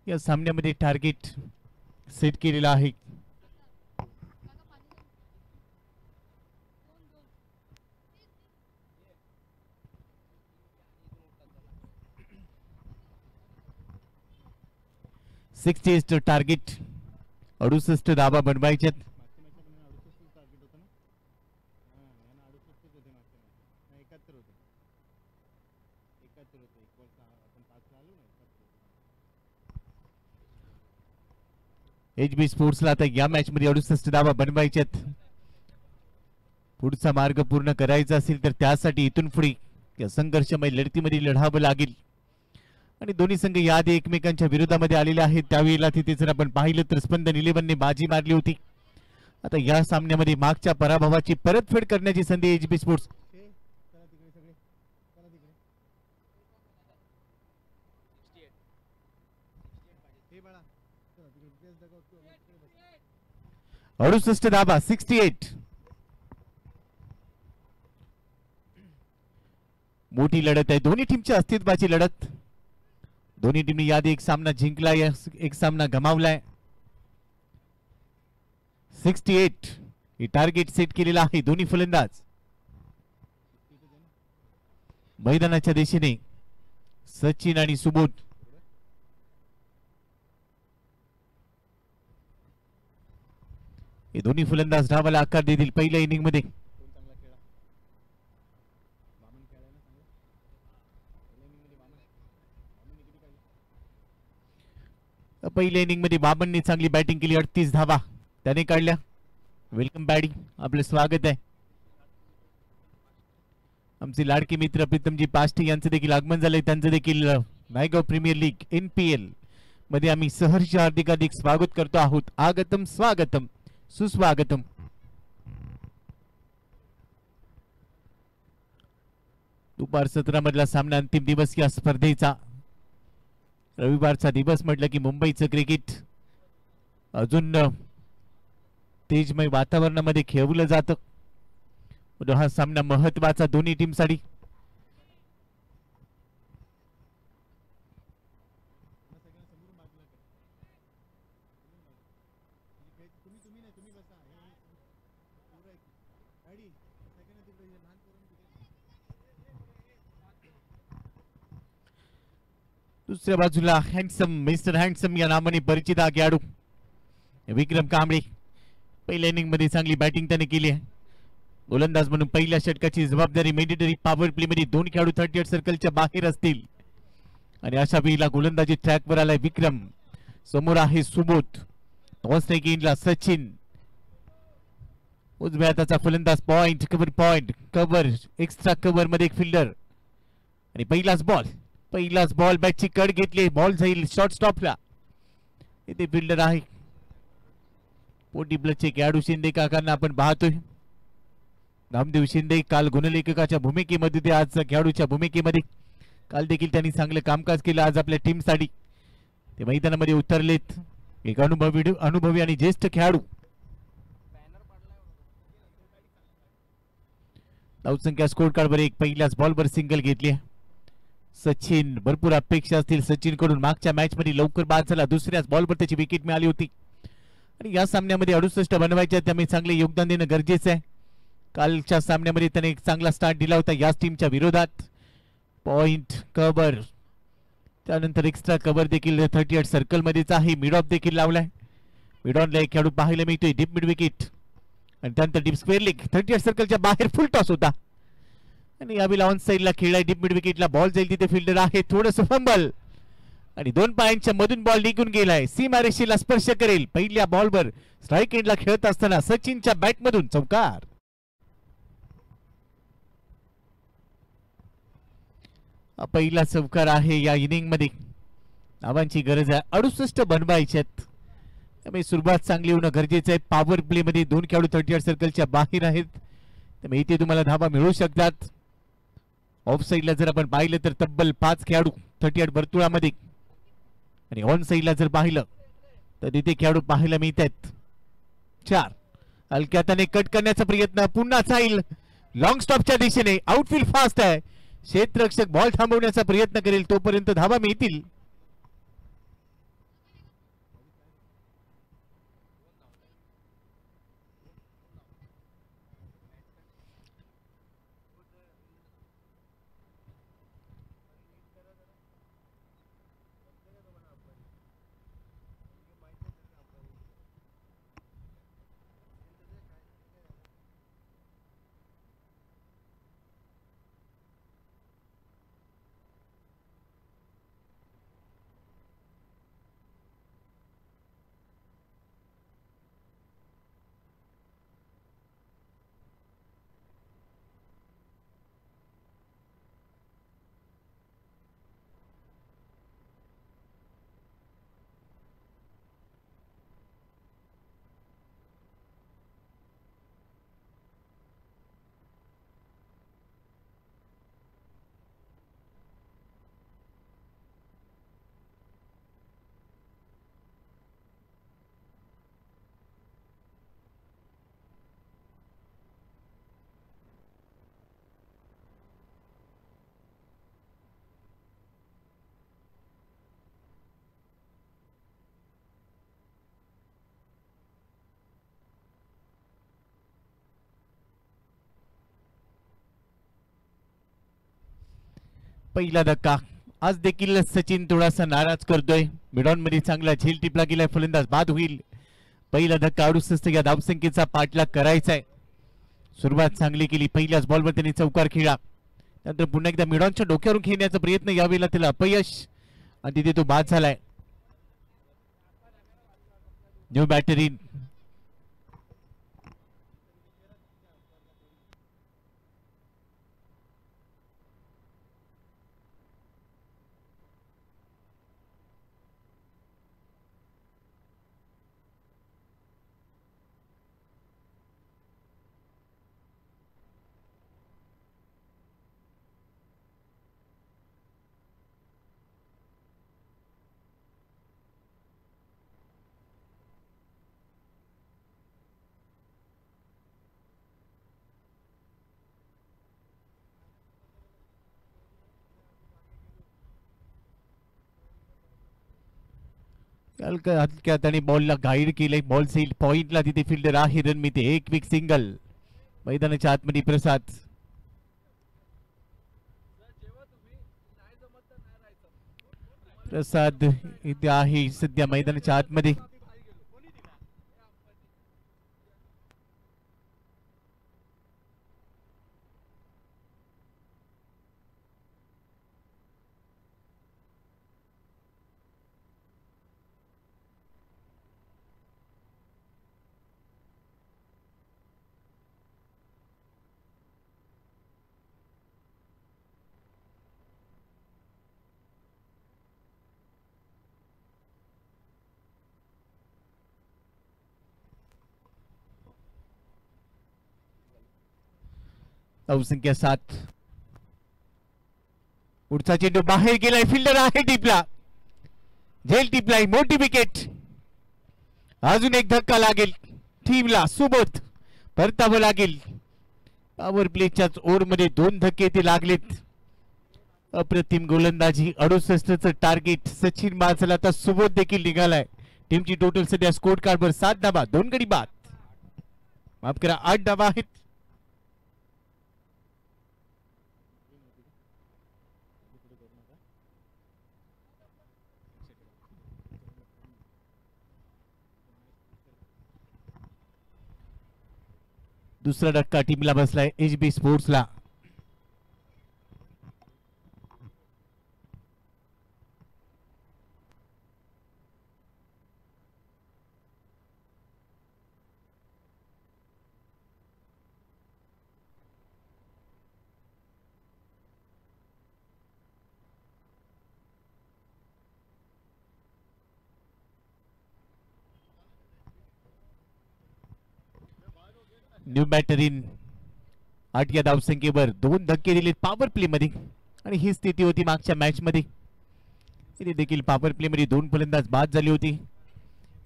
Speaker 2: या सामन्यामध्ये टार्गेट सेट केलेला आहे. टार्गेट 68 धाबा बनवायचे. HB स्पोर्ट्सला आता या मॅच मध्ये 68 धाबा बनवायचे. पुढचा मार्ग पूर्ण करायचा असेल तर त्यासाठी इथून पुढे या संघर्षमय लढतीमध्ये लढावं लागेल. आणि दोन्ही संघ याआधी एकमेकांच्या विरोधामध्ये आलेले आहेत. त्यावेळेला तिथे जर आपण पाहिलं तर स्पंदन 11ने बाजी मारली होती. आता या सामन्यामध्ये मागच्या पराभवाची परतफेड करण्याची संधी HB स्पोर्ट्स. धाबा 68. मोठी लढत आहे, दोन्ही टीमच्या अस्तित्वाची लढत. दोन्ही टीमने यादी एक सामना जिंकलाय, एक सामना गमावलाय. 68 हे टार्गेट सेट केलेला आहे. दोन्ही फलंदाज मैदानाच्या दिशेने सचिन आणि सुबोध. हे दोन्ही फलंदाज डावाला आकार देतील पहिल्या इनिंग मध्ये. पहिल्या इनिंग मध्ये बाबनने चांगली बॅटिंग केली. 38 धावा त्याने काढल्या. वेलकम बॅटिंग, आपलं स्वागत आहे. आमचे लाडके मित्र प्रीतमजी पाष्टे यांचं देखील आगमन झालंय. त्यांचं देखील नायगाव प्रीमियर लीग NPL मध्ये आम्ही सहर्ष हार्दिक स्वागत करतो आहोत. आगतम स्वागतम सुस्वागतम. दुपार 17 मधला सामना, अंतिम दिवस या स्पर्धेचा. रविवारचा दिवस म्हटलं की मुंबईचं क्रिकेट अजून तेजमय वातावरणामध्ये खेळवलं जातं. हा सामना महत्वाचा दोन्ही टीमसाठी. दुसऱ्या बाजूला हँडसम, मिस्टर हँडसम या नावाने परिचित खेळाडू विक्रम कांबळे. पहिल्या इनिंग मध्ये चांगली बॅटिंग त्याने केली आहे. गोलंदाज म्हणून पहिल्या षटकाची जबाबदारी मॅन्डेटरी पॉवर प्ले मध्ये दोन खेळाडू 38 सर्कलच्या बाहेर असतील. आणि अशा वेळेला गोलंदाजी ट्रॅकवर आलाय विक्रम. समोर आहे सुबोध. टॉस ला सचिन. उजव्या हाताचा फलंदाज. पॉइंट कव्हर एक्स्ट्रा कव्हर मध्ये एक फिल्डर. आणि पहिलाच बॉल बॅटची कड घेतली. बॉल जाईल शॉर्ट स्टॉपला. इथे फिल्डर आहे पोटी ब्लडचे खेळाडू शिंदे काकांना आपण पाहतोय. नामदेव शिंदे काल गुणलेखकाच्या भूमिकेमध्ये ते आज खेळाडूच्या भूमिकेमध्ये. काल देखील त्यांनी चांगलं कामकाज केलं. आज आपल्या टीमसाठी ते मैदानामध्ये उतरलेत. एक अनुभवी आणि ज्येष्ठ खेळाडू. धावसंख्या स्कोर कार्डवर एक. पहिल्याच बॉलवर सिंगल घेतली. सचिन, भरपूर अपेक्षा असतील सचिन कडून. मागच्या मॅच मध्ये लवकर बाद झाला. दुसऱ्याच बॉलवर त्याची विकेट मिळाली होती. आणि या सामन्यामध्ये 68 बनवायच्या, त्यामुळे चांगले योगदान देणं गरजेचं आहे. कालच्या सामन्यामध्ये त्याने एक चांगला स्टार्ट दिला होता याच टीमच्या विरोधात. पॉइंट कव्हर, त्यानंतर एक्स्ट्रा कव्हर देखील 38 सर्कल मध्येच आहे. मिड ऑफ देखील लावलाय. मिड ऑनला एक खेळाडू पाहायला मिळतोय. डीप मिड विकेट आणि त्यानंतर डीप स्क्वेअर लेग. 38 सर्कलच्या बाहेर फुल टॉस होता आणि यावेळी ऑन साइडला खेळलाय. डीप मिड विकेटला बॉल जाईल तिथे फिल्डर आहे. थोडंसं फंबल आणि दोन पायांच्या मधून बॉल निघून गेलाय. सीमारेषेला स्पर्श करेल. पहिल्या बॉलवर स्ट्राईक एंडला खेळत असताना सचिनच्या बॅटमधून चौकार. पहिला चौकार आहे या इनिंग मध्ये. धावांची गरज आहे. 68 बनवायच्यात, त्यामुळे सुरुवात चांगली होणं गरजेचं आहे. पॉवर प्ले मध्ये दोन खेळाडू 38 सर्कलच्या बाहेर आहेत, त्यामुळे इथे तुम्हाला धावा मिळू शकतात. ऑफ साइडला जर आपण पाहिलं तर तब्बल 5 खेळाडू 38 वर्तुळामध्ये. आणि ऑन साइडला जर पाहिलं तर तिथे खेळाडू पाहायला मिळत आहेत 4. हलक्याताने कट करण्याचा प्रयत्न. पुन्हा जाईल लॉंग स्टॉपच्या दिशेने. आउटफील्ड फास्ट आहे. क्षेत्ररक्षक बॉल थांबवण्याचा प्रयत्न करेल, तोपर्यंत धावा मिळतील. पहिला धक्का. आज देखील सचिन थोडासा नाराज करतोय. मिडॉन मध्ये चांगला झेल टिपला गेलाय, फलंदाज बाद होईल. पहिला धक्का 68 या धावसंख्येचा पाठलाग करायचा आहे. सुरुवात चांगली केली, पहिल्याच बॉलवर त्यांनी चौकार खेळला. नंतर पुन्हा एकदा मिडॉनच्या डोक्यावरून खेळण्याचा प्रयत्न, यावेळेला त्याला अपयश आणि तिथे तो बाद झालाय. न्यू बॅटरी हलक्यात आणि बॉलला गाईड केलंय. बॉल सेल पॉइंटला, तिथे फिल्डर आहे रणमिते. एक क्विक सिंगल मैदानाच्या आतमध्ये. प्रसाद इथे आहे सध्या मैदानाच्या आतमध्ये. धावसंख्या 7. पुढचा चेंडू बाहेर गेलाय, फिल्डर आहे टिपला, झेल टिपलाय, मोठी विकेट. अजून एक धक्का लागेल टीमला, सोबत परतावं लागेल. पॉवर प्लेच्याच ओव्हरमध्ये 2 धक्के ते लागलेत. अप्रतिम गोलंदाजी. 68चं टार्गेट सचिन बाद आता सुबोध देखील निघालाय. टीमची टोटल सध्या स्कोर कार्डवर 7 धावा, 2 गडी बाद, माफ करा 8 धावा आहेत. दुसरा धक्का टीमला बसलाय HB स्पोर्ट्सला. न्यू बॅटरीन 8 या धावसंख्येवर 2 धक्के दिलेत पॉवर प्ले मध्ये, आणि ही स्थिती होती मागच्या मॅच मध्ये. इथे देखील पॉवर प्ले मध्ये 2 फलंदाज बाद झाले होते.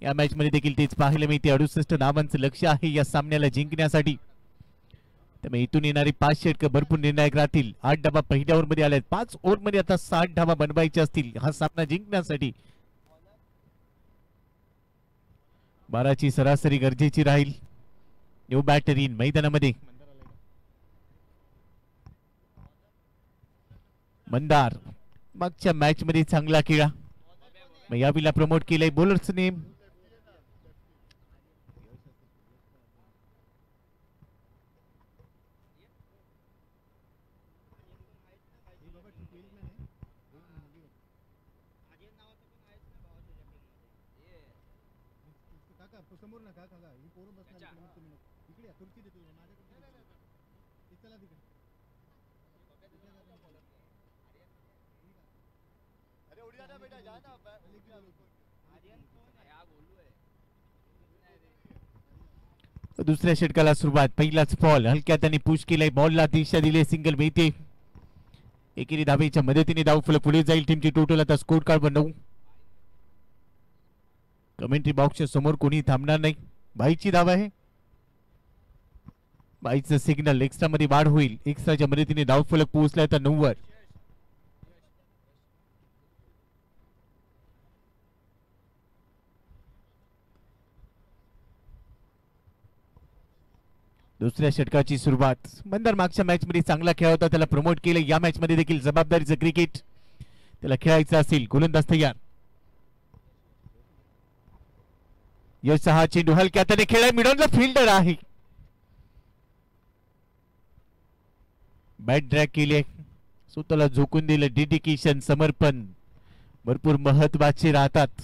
Speaker 2: या मॅच मध्ये देखील तेच पाहायला मिळते. 68 धावांचं लक्ष आहे या सामन्याला जिंकण्यासाठी. त्यामुळे इथून येणारे 5 षटक भरपूर निर्णायक राहतील. 8 धावा पहिल्या ओव्हर मध्ये आल्यात. 5 ओव्हर मध्ये आता 60 धावा बनवायच्या असतील हा सामना जिंकण्यासाठी. 12ची सरासरी गरजेची राहील. न्यू बॅटरी मैदानामध्ये. मंदार मागच्या मॅच मध्ये चांगला खेळा, यावेळेला प्रमोट केलंय बॉलर्स नेम. दुसऱ्या षटकाला सुरुवात. पहिलाच बॉल हलक्यात आणि पुश केलाय. बॉलला दिशा दिली, सिंगल मिळते. एकेरी धावेच्या मदतीने धावफलक पुढे जाईल. टीमची टोटल आता स्कोर कार्ड 9. कमेंट्री बॉक्सच्या समोर कोणी थांबणार नाही. बाईची धाव आहे. बाईचं सिग्नल एक्स्ट्रा मध्ये वाढ होईल. एक्स्ट्राच्या मदतीने धावफलक पोहोचलाय आता 9 वर. दुसऱ्या षटकाची सुरुवात. मंदार मागच्या मॅच मध्ये चांगला खेळ होता, त्याला प्रमोट केले. या मॅच मध्ये देखील जबाबदारीचं क्रिकेट त्याला खेळायचं असेल. गोलंदाज तयार. यश हा चेंडू हलक्या हाताने खेळाय. मिडॉनला फिल्डर आहे. बॅट ड्रॅग केली. स्वतःला झोकून दिलं. डेडिकेशन, समर्पण भरपूर महत्वाचे राहतात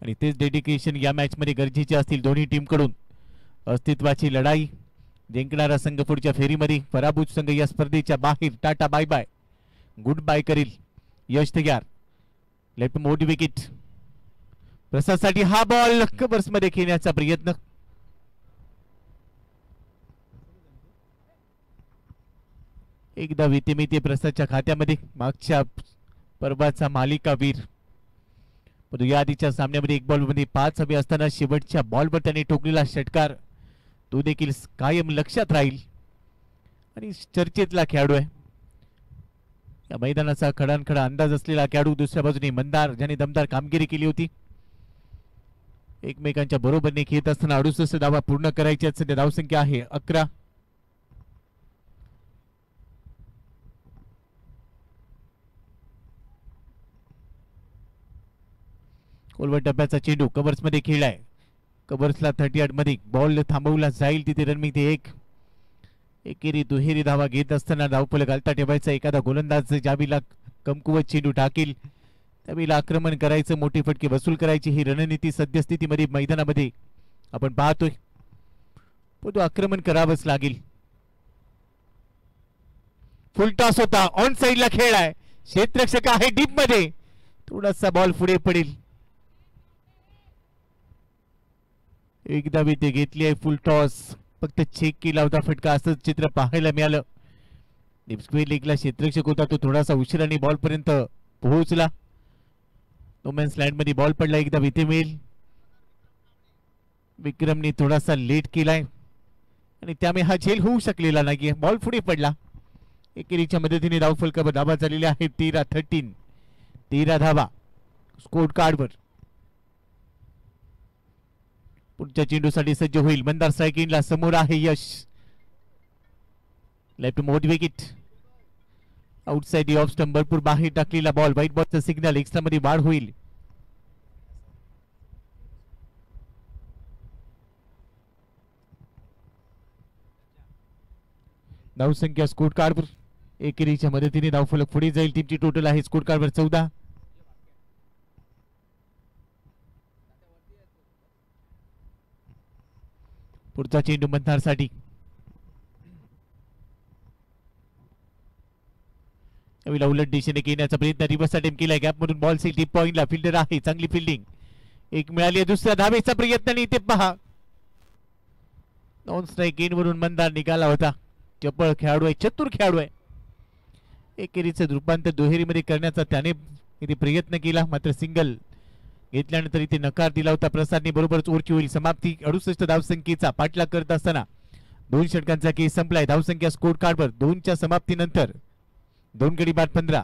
Speaker 2: आणि तेच डेडिकेशन या मॅच मध्ये गरजेचे असतील दोन्ही टीम कडून. अस्तित्वाची लढाई. जिंकणारा संघ पुढच्या फेरीमध्ये, पराभूत संघ या स्पर्धेच्या बाहेर. Tata bye bye, good bye करील. यश तयार. लेफ्ट मोठी विकेट. प्रसादसाठी हा बॉल कव्हर्स मध्ये खेळण्याचा प्रयत्न. एकदा विते प्रसादच्या खात्यामध्ये. मागच्या पर्वाचा मालिकावीर, परंतु या आधीच्या सामन्यामध्ये एक बॉल मध्ये 5 हवे असताना शेवटच्या बॉलवर त्याने ठोकलेला षटकार तो देखील कायम लक्षात राहील आणि चर्चेतला खेळाडू आहे. या मैदानाचा खडानखडा अंदाज असलेला खेळाडू. दुसऱ्या बाजूने मंदार, ज्याने दमदार कामगिरी केली होती. एकमेकांच्या बरोबरीने खेळत असताना 68 धावा पूर्ण करायच्या. सध्या धावसंख्या आहे 11. कोलवट डब्याचा चेंडू कव्हर्स मध्ये खेळलाय. कव्हर्सला 38 मध्ये बॉल थांबवला जाईल. तिथे रन मिळते 1. एकेरी दुहेरी धावा घेत असताना धावफलक घालता ठेवायचा. एखादा गोलंदाज ज्यावेळेला कमकुवत चेंडू टाकेल त्यावेळेला आक्रमण करायचं, मोठे फटके वसूल करायची, ही रणनीती सद्यस्थितीमध्ये मैदानामध्ये आपण पाहतोय. पण तो आक्रमण करावंच लागेल. फुल टॉस होता. ऑन साइडला खेळलाय. क्षेत्ररक्षक आहे डीप मध्ये. थोडासा बॉल पुढे पडेल. एकदा ते घेतली आहे. फुल टॉस. फक्त चेक केला होता फटका, असं चित्र पाहायला मिळालं. स्क्वेअर लेगला क्षेत्ररक्षक होता, तो थोडासा उशिराने बॉल पर्यंत पोहोचला. नोमॅन्स लँड मध्ये बॉल पडला. एकदा इथे मिळेल. विक्रमने थोडासा लेट केलाय आणि त्यामुळे हा झेल होऊ शकलेला नाहीये. बॉल पुढे पडला. एकेरीच्या मदतीने धावफलकावर धावा झालेल्या आहेत 13-13. 13 धावा स्कोर कार्डवर. पुढच्या चेंडूसाठी सज्ज होईल. मंदार स्ट्रायकिंगला. समोर आहे यश. लेफ्ट मोड विकेट. Outside off stump. भरपूर बाहेर टाकलेला बॉल. व्हाईट बॉलचा सिग्नल. एक्स्ट्रा मध्ये वाढ होईल. धावसंख्या स्कोर कार्डवर. एकेरीच्या मदतीने धावफलक पुढे जाईल. टीमची टोटल आहे स्कोर कार्डवर 14. पुढचा चेंडू मंदारसाठी. उलट दिशेने घेण्याचा प्रयत्न. रिव्हर्स अटेम्प्ट केलाय. गॅप मधून बॉल सेल. टीप पॉइंटला. फिल्डर आहे. चांगली फिल्डिंग एक मिळाली. दुसऱ्या धावेचा प्रयत्न आणि इथे पहा नॉन स्ट्राईक इन वरून मंदार निघाला होता. चपळ खेळाडू आहे. चतुर खेळाडू आहे. एकेरीचं रूपांतर दुहेरीमध्ये करण्याचा त्याने इथे प्रयत्न केला, मात्र सिंगल घेतल्यानंतर इथे नकार दिला होता. प्रसादने बरोबरच ओव्हरची होईल समाप्ती. 68 धावसंख्येचा पाठलाग करत असताना 2 षटकांचा केस संपलाय. धावसंख्या स्कोर कार्डवर 2च्या समाप्तीनंतर 2 गडी बाद 15.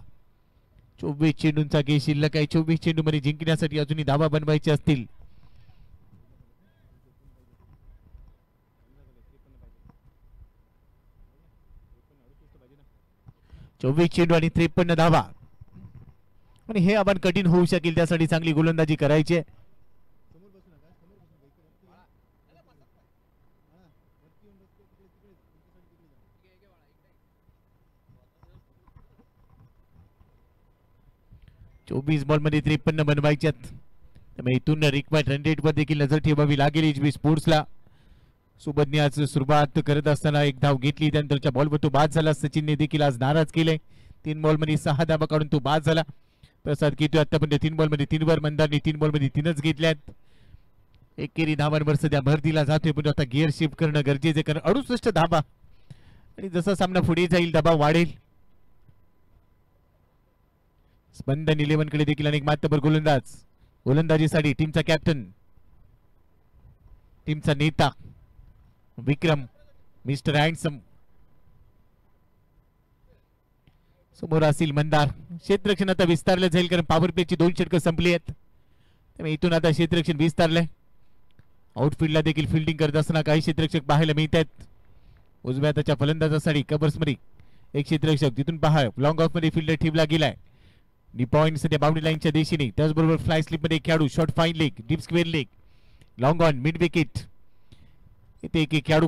Speaker 2: 24 चेंडूंचा केस शिल्लक आहे. 24 चेंडू मध्ये जिंकण्यासाठी अजूनही धावा बनवायचे असतील. चोवीस चेंडू आणि 53 धावा आणि हे आव्हान कठीण होऊ शकेल. त्यासाठी चांगली गोलंदाजी करायची. 24 बॉल मध्ये 53 बनवायच्यात. त्यामुळे इथून रिक्वायर्ड रन रेट वर देखील नजर ठेवावी लागेल. एचबी स्पोर्ट्सला. सुबधने आज सुरुवात करत असताना एक धाव घेतली, त्यानंतरच्या बॉलवर तो बाद झाला. सचिनने देखील आज नाराज केले. 3 बॉल मध्ये 6 धावा काढून तो बाद झाला. प्रसाद घेतोय आतापर्यंत 3 बॉल मध्ये 3 वर. मंदारने 3 बॉल मध्ये 3च घेतल्यात. एकेरी धावांवर सध्या भर दिला जातोय, पण आता गिअर शिफ्ट करणं गरजेचे. कारण 68 धावा आणि जसा सामना पुढे जाईल दबाव वाढेल. स्पंदन 11 कडे देखील अनेक मातबर गोलंदाज. गोलंदाजीसाठी टीमचा कॅप्टन, टीमचा नेता विक्रम, मिस्टर हँडसम. समोर असेल मंदार. क्षेत्ररक्षण आता विस्तारलं जाईल, कारण पॉवर प्लेची 2 षटकं संपली आहेत. त्यामुळे इथून आता क्षेत्ररक्षण विस्तारलंय. आउटफील्डला देखील फिल्डिंग करत असताना काही क्षेत्ररक्षक पाहायला मिळत आहेत. उजव्या हाताच्या फलंदाजासाठी कबर्समध्ये एक क्षेत्ररक्षक, तिथून पहा लॉंग ऑफ मध्ये फिल्डर ठेवला गेलाय. डी पॉइंट सध्या बाउंड्री लाईनच्या दिशेने. त्याचबरोबर फ्लाय स्लिप मध्ये खेळाडू, short fine leg, deep square leg, long on, mid wicket. इथे एक खेळाडू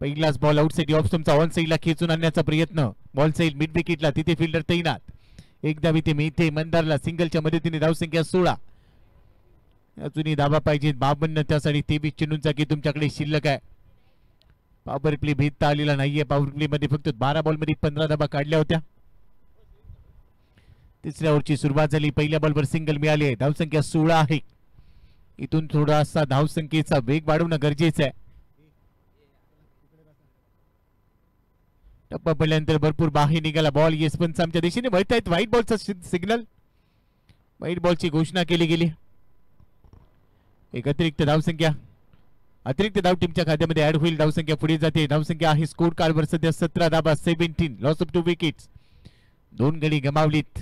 Speaker 2: पहिलाच बॉल आउटसाइड ऑफ स्टंपचा ऑन साइडला खेचून आणण्याचा प्रयत्न. बॉल साइड मिड विकेटला, तिथे फिल्डर तैनात. एकदा इथे मिळते मंदारला सिंगलच्या मदतीने धावसंख्या 16. अजूनही धावा पाहिजे 52, त्यासाठी 23 चेंडूंचा की तुमच्याकडे शिल्लक आहे. पॉवर प्ले भेदता आलेला नाहीये. पॉवर प्ले मध्ये फक्त 12 बॉल मध्ये 15 धावा काढल्या होत्या. तिसऱ्या ओव्हरची सुरुवात झाली. पहिल्या बॉलवर सिंगल मिळाली आहे. धावसंख्या 16 आहे. इथून थोडासा धावसंख्येचा वेग वाढवणं गरजेचं आहे. टप्पा पडल्यानंतर भरपूर बाहेर निघाला बॉल. येस पंचांच्या दिशेने वळत आहेत. व्हाईट बॉलचा सिग्नल, व्हाईट बॉलची घोषणा केली गेली. एक अतिरिक्त धावसंख्या, अतिरिक्त धाव टीमच्या खात्यामध्ये ऍड होईल. धावसंख्या पुढे जाते. धावसंख्या आहे स्कोर कार्डवर सध्या 17 धावा, 17. Loss of 2 wickets. 2 गडी गमावलीत.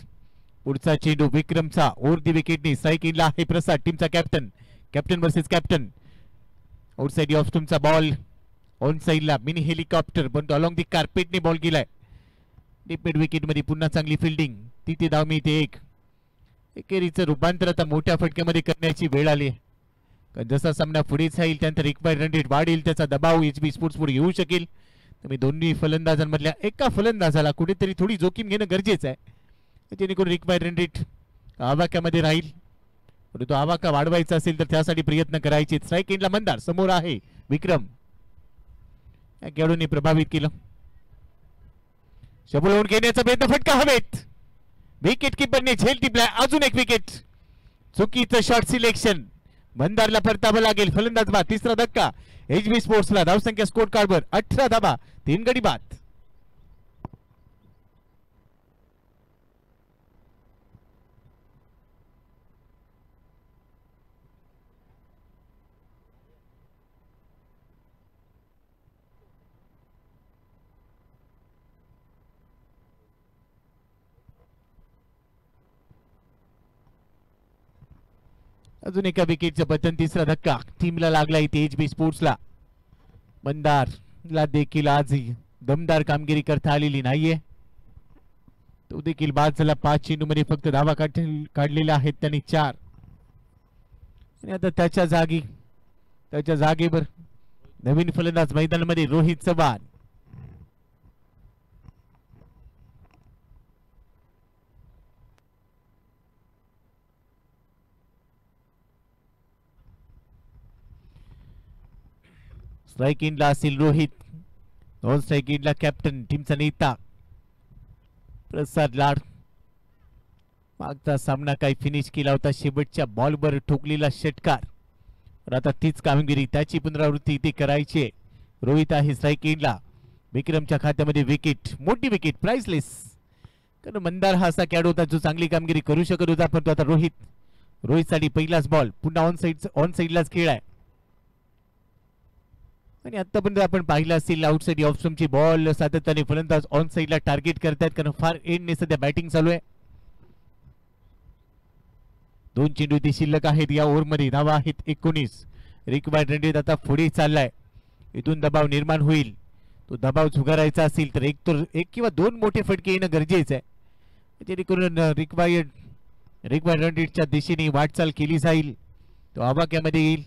Speaker 2: पुढचा चेंडू विक्रमचा ओव्हर दी विकेटने स्ट्राईक इनला आहे प्रसाद, टीमचा captain. Captain versus captain. Outside of तुमचा बॉल ऑन साइडला. मिनी हेलिकॉप्टर पण अलॉंग दी कार्पेटने बॉल गेलाय. डीप मिड विकेट मध्ये पुन्हा चांगली फिल्डिंग. तिथे धाव मिळते एक. एकेरीचं रूपांतर आता मोठ्या फटक्यामध्ये करण्याची वेळ आली आहे. जसा सामना पुढे जाईल त्यानंतर रिक्वायर्ड रन रेट वाढेल. त्याचा दबाव एचबी स्पोर्ट्स पुढे येऊ शकेल. तर मी दोन्ही फलंदाजांमधल्या एका फलंदाजाला कुठेतरी थोडी जोखीम घेणं गरजेचं आहे, जेणेकरून रिक्वायर्ड रन रेट आवाक्यामध्ये राहील. परंतु आवाका वाढवायचा असेल तर त्यासाठी प्रयत्न करायचे. स्ट्राईक एंडला मंदार, समोर आहे विक्रम. या खेळाडूंनी प्रभावित केलं. शबूल होऊन घेण्याचा प्रयत्न, फटका हवेत. विकेट किपरने झेल टिपलाय. अजून एक विकेट. चुकीचं शॉट सिलेक्शन. मंदारला परतावं लागेल. फलंदाज बाद. तिसरा धक्का एचबी स्पोर्ट्सला. धावसंख्या स्कोर कार्डवर 18 धावा, 3 गडी बाद. अजून एका विकेटचं पतन. तिसरा धक्का टीमला लागला इथे एचबी स्पोर्ट्सला. मंदारला देखील आज दमदार कामगिरी करता आलेली नाहीये. तो देखील बाद झाला. 5 चेंडूमध्ये फक्त धावा काढलेल्या आहेत त्यांनी 4. आणि आता त्याच्या जागेवर नवीन फलंदाज मैदानामध्ये रोहित चव्हाण. स्ट्राईक इनला असेल रोहित. नॉन स्ट्राईक इनला कॅप्टन, टीमचा नेता प्रसाद लाड. मागचा सामना काही फिनिश केला होता. शेवटच्या बॉलवर ठोकलेला षटकार. आता तीच कामगिरी, त्याची पुनरावृत्ती इथे करायची. रोहित आहे स्ट्राईक इनला. विक्रमच्या खात्यामध्ये विकेट, मोठी विकेट, प्राइसलेस. कारण मंदार हा असा खेळाडू होता जो चांगली कामगिरी करू शकत होता, पण तो आता रोहितसाठी पहिलाच बॉल पुन्हा ऑन साइडलाच खेळ आहे. आणि आतापर्यंत आपण पाहिलं असेल आउटसाइड ऑफ स्टंपची बॉल सातत्याने फलंदाज ऑन साइडला टार्गेट करतायत, कारण फार एंडने सध्या बॅटिंग चालू आहे. 2 चेंडू ते शिल्लक आहेत या ओव्हरमध्ये. धावा आहेत 19. रिक्वायर्ड रन रेट आता पुढे चाललाय. इथून दबाव निर्माण होईल. तो दबाव झुगारायचा असेल तर एक किंवा 2 मोठे फटके येणं गरजेचं आहे, जेणेकरून रिक्वायर्ड रन रेटच्या दिशेने वाटचाल केली जाईल. तो आवाक्यामध्ये येईल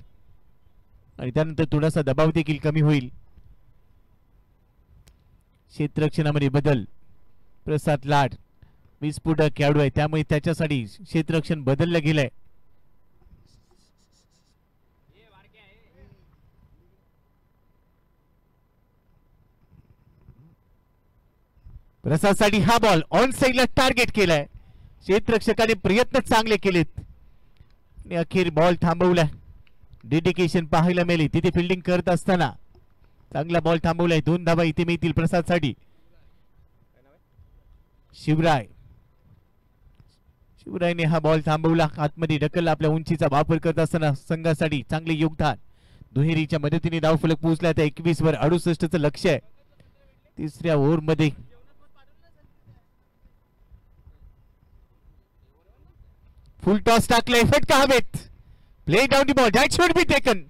Speaker 2: आणि त्यानंतर थोडासा दबाव देखील कमी होईल. क्षेत्ररक्षणामध्ये बदल. प्रसाद लाड विस्फोटक खेळाडू आहे, त्यामुळे त्याच्यासाठी क्षेत्ररक्षण बदललं गेलंय. प्रसादसाठी हा बॉल ऑन साइडला टार्गेट केलाय. क्षेत्ररक्षकाने प्रयत्न चांगले केलेत आणि अखेर बॉल थांबवलाय. डेडिकेशन पाहायला मिळाली तिथे फिल्डिंग करत असताना. चांगला बॉल थांबवलाय. 2 धावा इथे मिळतील प्रसादसाठी. शिवरायने हा बॉल थांबवला. आतमध्ये ढकल आपल्या उंचीचा वापर करत असताना संघासाठी चांगले योगदान. दुहेरीच्या मदतीने धावफलक पोहोचला. आता 21 वर 68चं लक्ष आहे. तिसऱ्या ओव्हर मध्ये फुल टॉस टाकलाय. फटका हवेत. Play down the ball, that should be taken.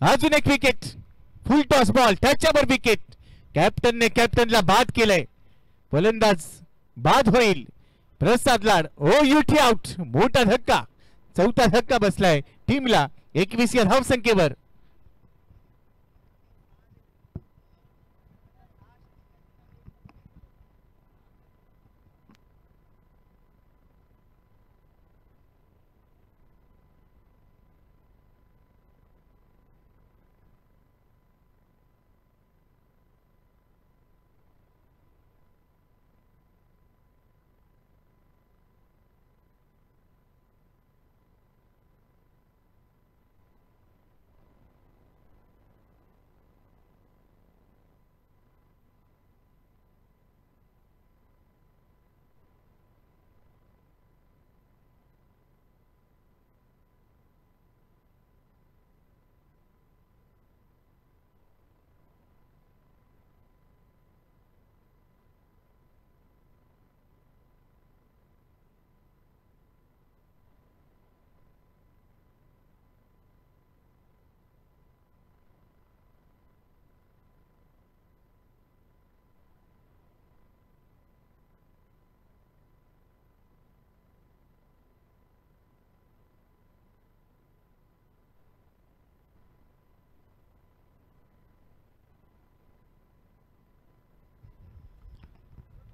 Speaker 2: अजून एक विकेट. फुल टॉस बॉल, त्याच्यावर विकेट. कॅप्टनने कॅप्टनला बाद केलंय. फलंदाज बाद होईल. प्रसाद लाड ओ युटी आउट. मोठा धक्का, चौथा धक्का बसलाय टीमला 21 या धावसंख्येवर.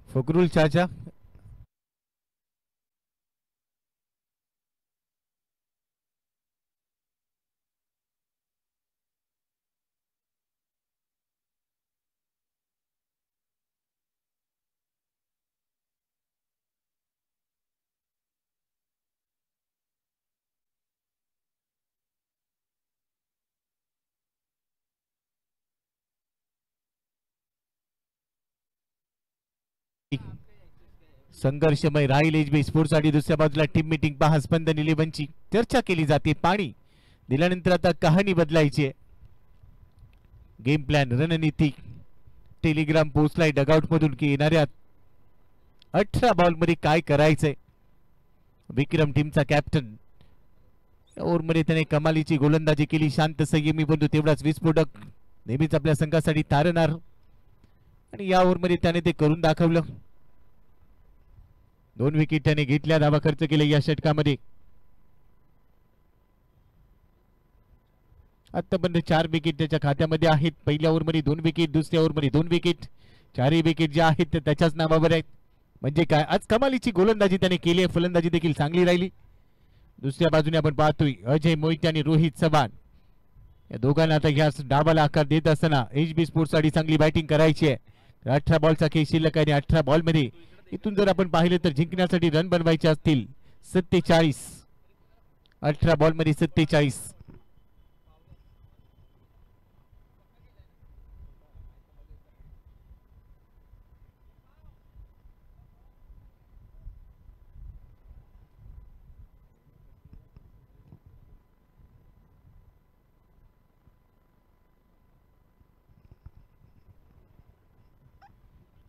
Speaker 2: फकरुल चाचा संघर्षमय राहील एचबी स्पोर्ट्स आणि दुसऱ्या बाजूला टीम मीटिंग पहा. स्पंदन 11ची चर्चा केली जाते. पाणी दिल्यानंतर आता कहाणी बदलायची आहे. गेम प्लॅन, रणनीती टेलिग्राम पोहोचलाय डगआउट मधून की येणाऱ्या 18 बॉल मध्ये काय करायचंय. विक्रम टीमचा कॅप्टन. ओव्हरमध्ये त्याने कमालीची गोलंदाजी केली. शांत संयमी बंधू तेवढाच विस्फोटक, नेहमीच आपल्या संघासाठी तारणार, आणि या ओव्हरमध्ये त्याने ते करून दाखवलं. 2 विकेट त्याने घेतल्या, धावा खर्च केले या षटकामध्ये. आतापर्यंत 4 विकेट त्याच्या खात्यामध्ये आहेत. पहिल्या ओव्हरमध्ये 2 विकेट, दुसऱ्या ओव्हरमध्ये 2 विकेट. 4ही विकेट ज्या आहेत त्या त्याच्याच नावावर आहेत. म्हणजे काय, आज कमालीची गोलंदाजी त्याने केली आहे. फलंदाजी देखील चांगली राहिली. दुसऱ्या बाजूने आपण पाहतोय अजय मोहिते आणि रोहित चव्हाण या दोघांना आता या डावाला आकार देत असताना एचबी स्पोर्ट्स साठी चांगली बॅटिंग करायची आहे. 18 बॉलचा खेळ शिल्लक आहे. 18 बॉल मध्ये इथून जर आपण पाहिले तर जिंकण्यासाठी रन बनवायचे असतील 47. 18 बॉल मध्ये 47.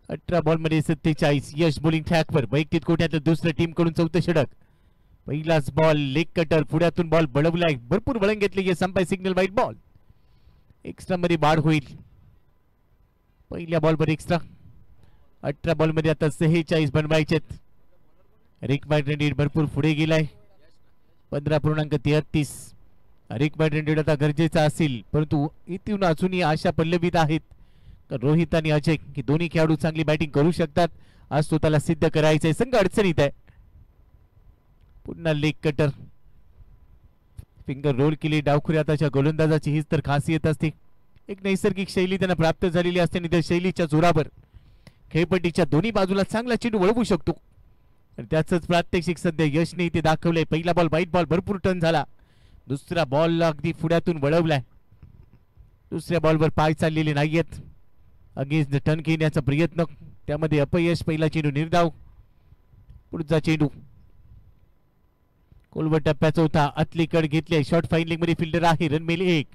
Speaker 2: 18 बॉल मध्ये 47. यश बॉलिंग ट्रॅकवर वैयक्तिक कोट्यातलं दुसऱ्या टीम कडून 4थं षटक. पहिलाच बॉल लेग कटर, पुढ्यातून बॉल बळवलाय, भरपूर वळण घेतले. संपाय सिग्नल वाईट बॉल. एक्स्ट्रा मध्ये बाद होईल. पहिल्या बॉलवर एक्स्ट्रा. 18 बॉल मध्ये आता 46 बनवायचेत. रिक मॅड्रिड भरपूर पुढे गेलाय. 15.33. रिक मॅड्रिड आता गरजेचा असेल, परंतु इथून अजूनही आशा पल्लवीत आहेत रोहित आणि अजय की दोन्ही खेळाडू चांगली बॅटिंग करू शकतात. आज स्वतःला सिद्ध करायचंय. संघ अडचणीत आहे. पुन्हा लेग कटर, फिंगर रोल केली. डावखुरी आताच्या गोलंदाजाची हीच तर खासियत असते. एक नैसर्गिक शैली त्यांना प्राप्त झालेली असते आणि त्या शैलीच्या जोरावर खेळपट्टीच्या दोन्ही बाजूला चांगला चेंडू वळवू शकतो. त्याच प्रात्यक्षिक सध्या यशने इथे दाखवलंय. पहिला बॉल वाईट बॉल, भरपूर टर्न झाला. दुसऱ्या बॉलला अगदी पुढ्यातून वळवलाय. दुसऱ्या बॉलवर पाय चाललेले नाहीयेत. अगेन्स्ट द टर्न घेण्याचा प्रयत्न, त्यामध्ये अपयश. पहिला चेंडू निर्धाव. पुढचा चेंडू कोलवर टप्प्याचा होता. आतलीकड घेतले. शॉर्ट फाईन मध्ये फिल्डर आहे. रन मिळेल 1.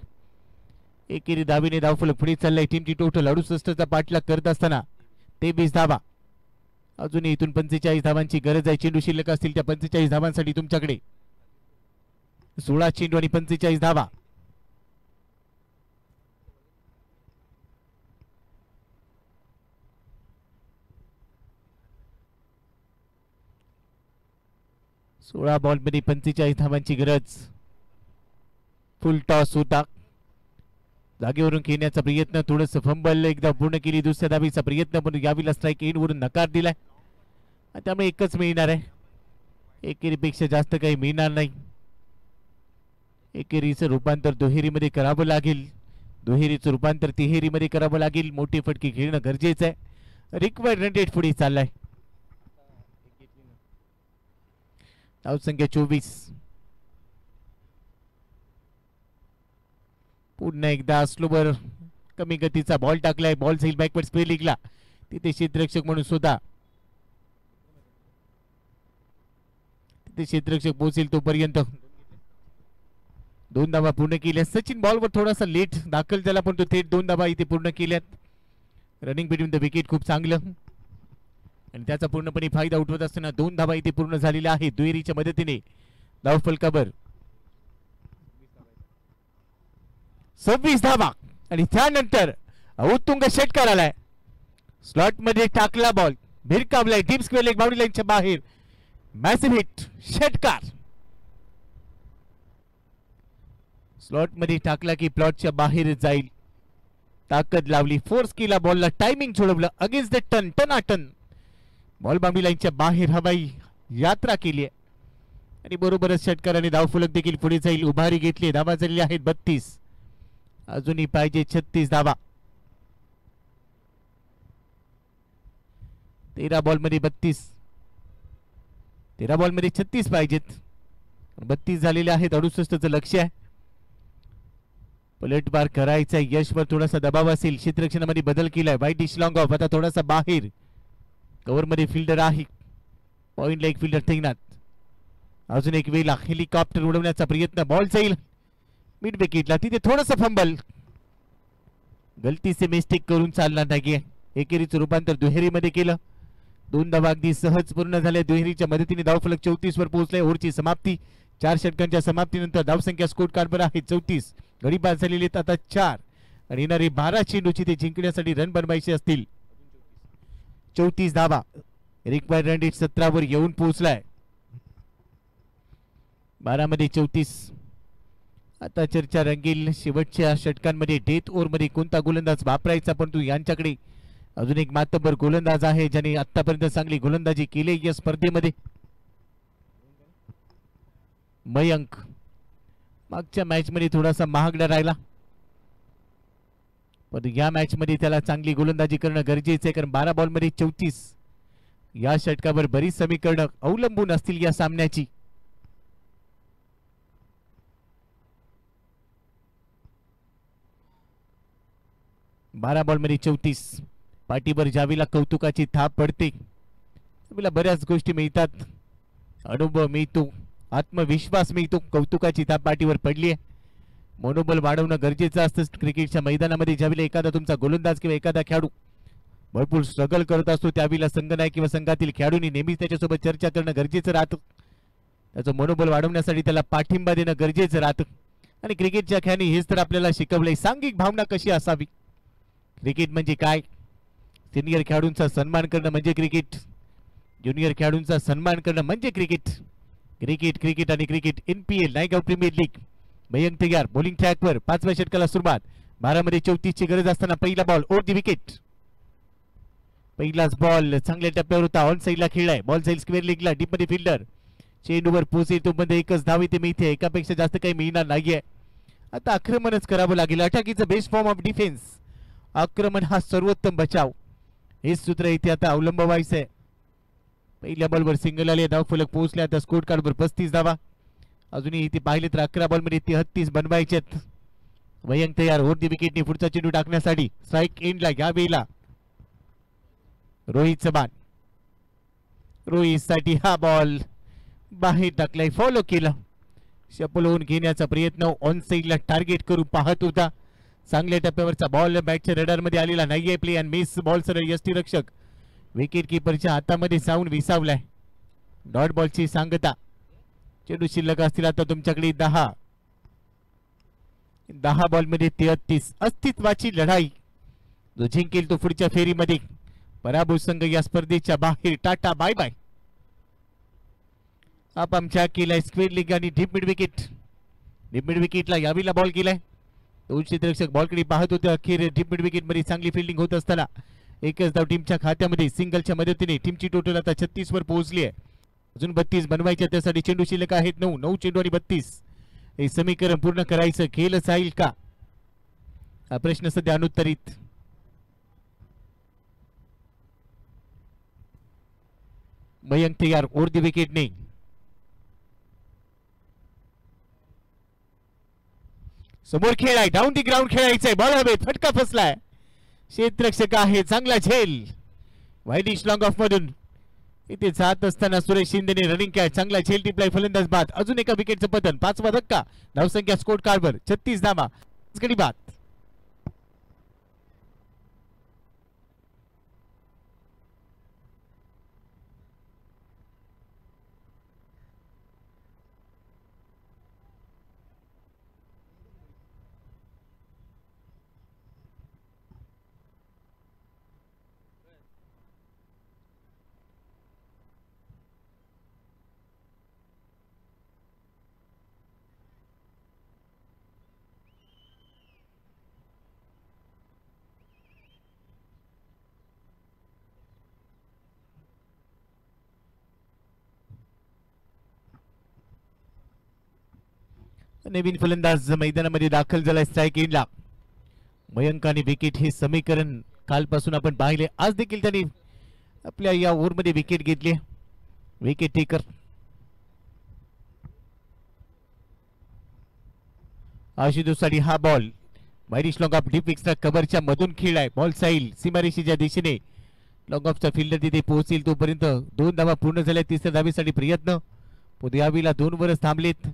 Speaker 2: एकेरी धावेने धावफलक पुढे चाललाय. टीमची टोटल 68चा पाठलाग करत असताना 23 धावा. अजूनही इथून 45 धावांची गरज आहे. चेंडू शिल्लक असतील त्या 45 धावांसाठी तुमच्याकडे 16 चेंडू आणि 45 धावा. 16 बॉलमध्ये 45 धावांची गरज. फुल टॉस होता. जागेवरून खेळण्याचा प्रयत्न, थोडंसं फंबल एकदा पूर्ण केली. दुसऱ्या धावीचा प्रयत्न पण यावीला स्ट्राईक एंड वरून नकार दिलाय. त्यामुळे एकच मिळणार आहे. एकेरीपेक्षा जास्त काही मिळणार नाही. एकेरीचं रूपांतर दुहेरीमध्ये करावं लागेल. दुहेरीचं रूपांतर तिहेरीमध्ये करावं लागेल. मोठी फटकी खेळणं गरजेचं आहे. रिक्वायर्ड रन रेट पुढे चाललाय. धावसंख्या 24. पुन्हा एकदा स्लोवर कमी गतीचा बॉल टाकलाय. बॉल जाईल बॅकवर्ड स्क्वेअर लीगला. तिथे क्षेत्ररक्षक म्हणून सुद्धा तिथे क्षेत्ररक्षक पोहोचेल तोपर्यंत 2 धावा पूर्ण केल्या. सचिन बॉलवर थोडासा लेट दाखल झाला पण तो थेट 2 धावा इथे पूर्ण केल्यात. रनिंग बिटवीन द विकेट खूप चांगलं आणि त्याचा पूर्णपणे फायदा उठवत असताना 2 धावा इथे पूर्ण झालेल्या आहेत दुहेरीच्या मदतीने. धावफलकावर 26 धावा आणि त्यानंतर उत्तुंग षटकार आलाय. स्लॉट मध्ये टाकला बॉल, भिरकावलाय डीप स्क्वेअर लेग बाउंड्री लाईनच्या बाहेर. मॅसिव्ह हिट, षटकार. स्लॉट मध्ये टाकला की प्लॉटच्या बाहेर जाईल. ताकद लावली, फोर्स केला बॉलला, टायमिंग सोडवलं. अगेन्स्ट द टन, टनाटन बॉल बाउंड्री लाईनच्या बाहेर हवाई यात्रा केली आहे आणि बरोबरच षटकाराने धावफलक देखील पुढे जाईल. उभारी घेतली. धावा झालेल्या आहेत 32. अजूनही पाहिजे 36 धावा. 13 बॉलमध्ये 32. 13 बॉलमध्ये 36 पाहिजेत. 32 झालेले आहेत. 68चं लक्ष आहे. पलटवार करायचा. यशवर थोडासा दबाव असेल. क्षेत्ररक्षणामध्ये बदल केलाय. वाईट डिश लॉंग ऑफ. आता थोडासा बाहेर. कव्हर मध्ये फिल्डर आहे. पॉइंटला एक फिल्डर तैनात. अजून एक वेळेला हेलिकॉप्टर उडवण्याचा प्रयत्न. बॉल जाईल मिड विकेटला. तिथे थोडंसं फंबल. गलती से मिस्टेक करून चालणार नाही. एकेरीचं रूपांतर दुहेरीमध्ये केलं. 2 धावा अगदी सहज पूर्ण झाल्या. दुहेरीच्या मदतीने धावफलक 34 वर पोहोचलाय. ओव्हरची समाप्ती. 4 षटकांच्या समाप्तीनंतर धावसंख्या स्कोर कार्डवर आहे 34. गडी बाद झालेली आता 4 आणि येणारे 12 चेंडूची ते जिंकण्यासाठी रन बनवायचे असतील. 34 धावा. रिक्वायर्ड रन रेट 17 वर येऊन पोहोचलाय. 12 मध्ये 34. आता चर्चा रंगील शेवटच्या षटकांमध्ये डेथ ओव्हर मध्ये कोणता गोलंदाज वापरायचा, परंतु यांच्याकडे अजून एक मातब्बर गोलंदाज आहे ज्याने आतापर्यंत चांगली गोलंदाजी केली या स्पर्धेमध्ये. मयंक मागच्या मॅच मध्ये थोडासा महागडा राहिला पण या मॅच मध्ये त्याला चांगली गोलंदाजी करणं गरजेचं आहे कारण 12 बॉलमध्ये 34. या षटकावर बरीच समीकरणं अवलंबून असतील या सामन्याची. बारा बॉल मध्ये 34. पाठीवर ज्यावेळेला कौतुकाची थाप पडते त्यावेळेला बऱ्याच गोष्टी मिळतात. अनुभव मिळतो, आत्मविश्वास मिळतो. कौतुकाची थाप पाठीवर पडली आहे. मनोबल वाढवणं गरजेचं असतं क्रिकेटच्या मैदानामध्ये. ज्यावेळेला एखादा तुमचा गोलंदाज किंवा एखादा खेळाडू भरपूर स्ट्रगल करत असतो त्यावेळेला संघनायक किंवा संघातील खेळाडूंनी नेहमीच त्याच्यासोबत चर्चा करणं गरजेचं राहतं. त्याचं मनोबल वाढवण्यासाठी त्याला पाठिंबा देणं गरजेचं राहतं. आणि क्रिकेटच्या खेळाने हेच तर आपल्याला शिकवलंय. सांघिक भावना कशी असावी. क्रिकेट म्हणजे काय. सिनियर खेळाडूंचा सन्मान करणं म्हणजे क्रिकेट. ज्युनियर खेळाडूंचा सन्मान करणं म्हणजे क्रिकेट. क्रिकेट क्रिकेट आणि cricket. NPL Naigaon premier league. Mayank तयार बॉलिंग ट्रॅकवर. 5व्या षटकाला सुरुवात. 12 मध्ये 34 ची गरज असताना पहिला बॉल ओव्हर दी विकेट. पहिलाच बॉल चांगल्या टप्प्यावर होता. ऑन साईडला खेळलाय. बॉल जाईल स्क्वेअर लेगला. डीप मध्ये फिल्डर चेंडूवर पोहोचेल तो मध्ये एकच धाव इथे मिळते. एकापेक्षा जास्त काही मिळणार नाहीये. आता आक्रमणच करावं लागेल. Attack is a best form of defence. आक्रमण हा सर्वोत्तम बचाव. हे सूत्र इथे आता अवलंबवायचंय. पहिल्या बॉलवर सिंगल आले. धाव फलक पोहोचले. आता स्कोर कार्डवर 35 धावा. अजूनही इथे पाहिले तर 11 बॉलमध्ये 33 बनवायचेत. मयंक तयार ओव्हर दी विकेटने पुढचा चेंडू टाकण्यासाठी. स्ट्राईक एंडला या वेळेला रोहित चव्हाण. रोहित साठी हा बॉल बाहेर टाकलाय. फॉलो केलं. शपल होऊन घेण्याचा प्रयत्न. ऑन साईडला टार्गेट करून पाहत होता. चांगल्या टप्प्यावरचा बॉल बॅटच्या रडार मध्ये आलेला नाहीये. Play and miss. बॉल सरळ यष्टीरक्षक विकेट किपरच्या हातामध्ये जाऊन विसावलाय. डॉट बॉलची सांगता. चेंडू शिल्लक असतील आता तुमच्याकडे 10 बॉलमध्ये 33. अस्तित्वाची लढाई. जो जिंकेल तो पुढच्या फेरीमध्ये. पराभूत संघ या स्पर्धेच्या बाहेर. Tata bye bye. आमच्या केलाय स्क्वेअर लेग आणि deep mid wicket. Deep mid विकेटला यावीला बॉल केलाय. दोन क्षेत्ररक्षक बॉलकडे पाहत होते. अखेर डीप मिड विकेट मध्ये चांगली फिल्डिंग होत असताना एकच धाव टीमच्या खात्यामध्ये सिंगलच्या मदतीने टीमची टोटल आता 36 वर पोहोचली आहे. अजून 32 बनवायचे. त्यासाठी चेंडू शिल्लक आहेत 9 चेंडू आणि 32. हे समीकरण पूर्ण करायचं खेळ जाईल का हा प्रश्न सध्या अनुत्तरित. मयंक तयार ओर दी विकेटने. समोर खेळ आहे. डाऊन दी ग्राउंड खेळायचंय. बॉल हवेत. फटका फसलाय. क्षेत्ररक्षक आहे. चांगला झेल वाईडिश लॉंग ऑफ मधून इथे जात असताना सुरेश शिंदेने रनिंग कॅच. चांगला झेल टिपलाय फलंदाज बाद. अजून एका विकेटचं पतन. 5वा धक्का. धावसंख्या स्कोर कार्डवर 36 धावा. गडी बाद. नवीन फलंदाज मैदानामध्ये दाखल झालाय. स्ट्राईक एंडला मयंक आणि विकेट हे समीकरण कालपासून आपण पाहिले. आज देखील त्यांनी आपल्या या ओव्हरमध्ये विकेट घेतली. विकेट टेकर आशुतोषसाठी हा बॉल वायरिश लॉंग ऑफ डीप एक्स्ट्रा कव्हरच्या मधून खेळलाय. बॉल साईल सीमारेषेच्या दिशेने. लॉंग ऑफचा फिल्डर तिथे पोहोचेल तोपर्यंत 2 धावा पूर्ण झाल्या. तिसऱ्या धावेसाठी प्रयत्न. पुद्यावीला 2 वरच थांबलेत.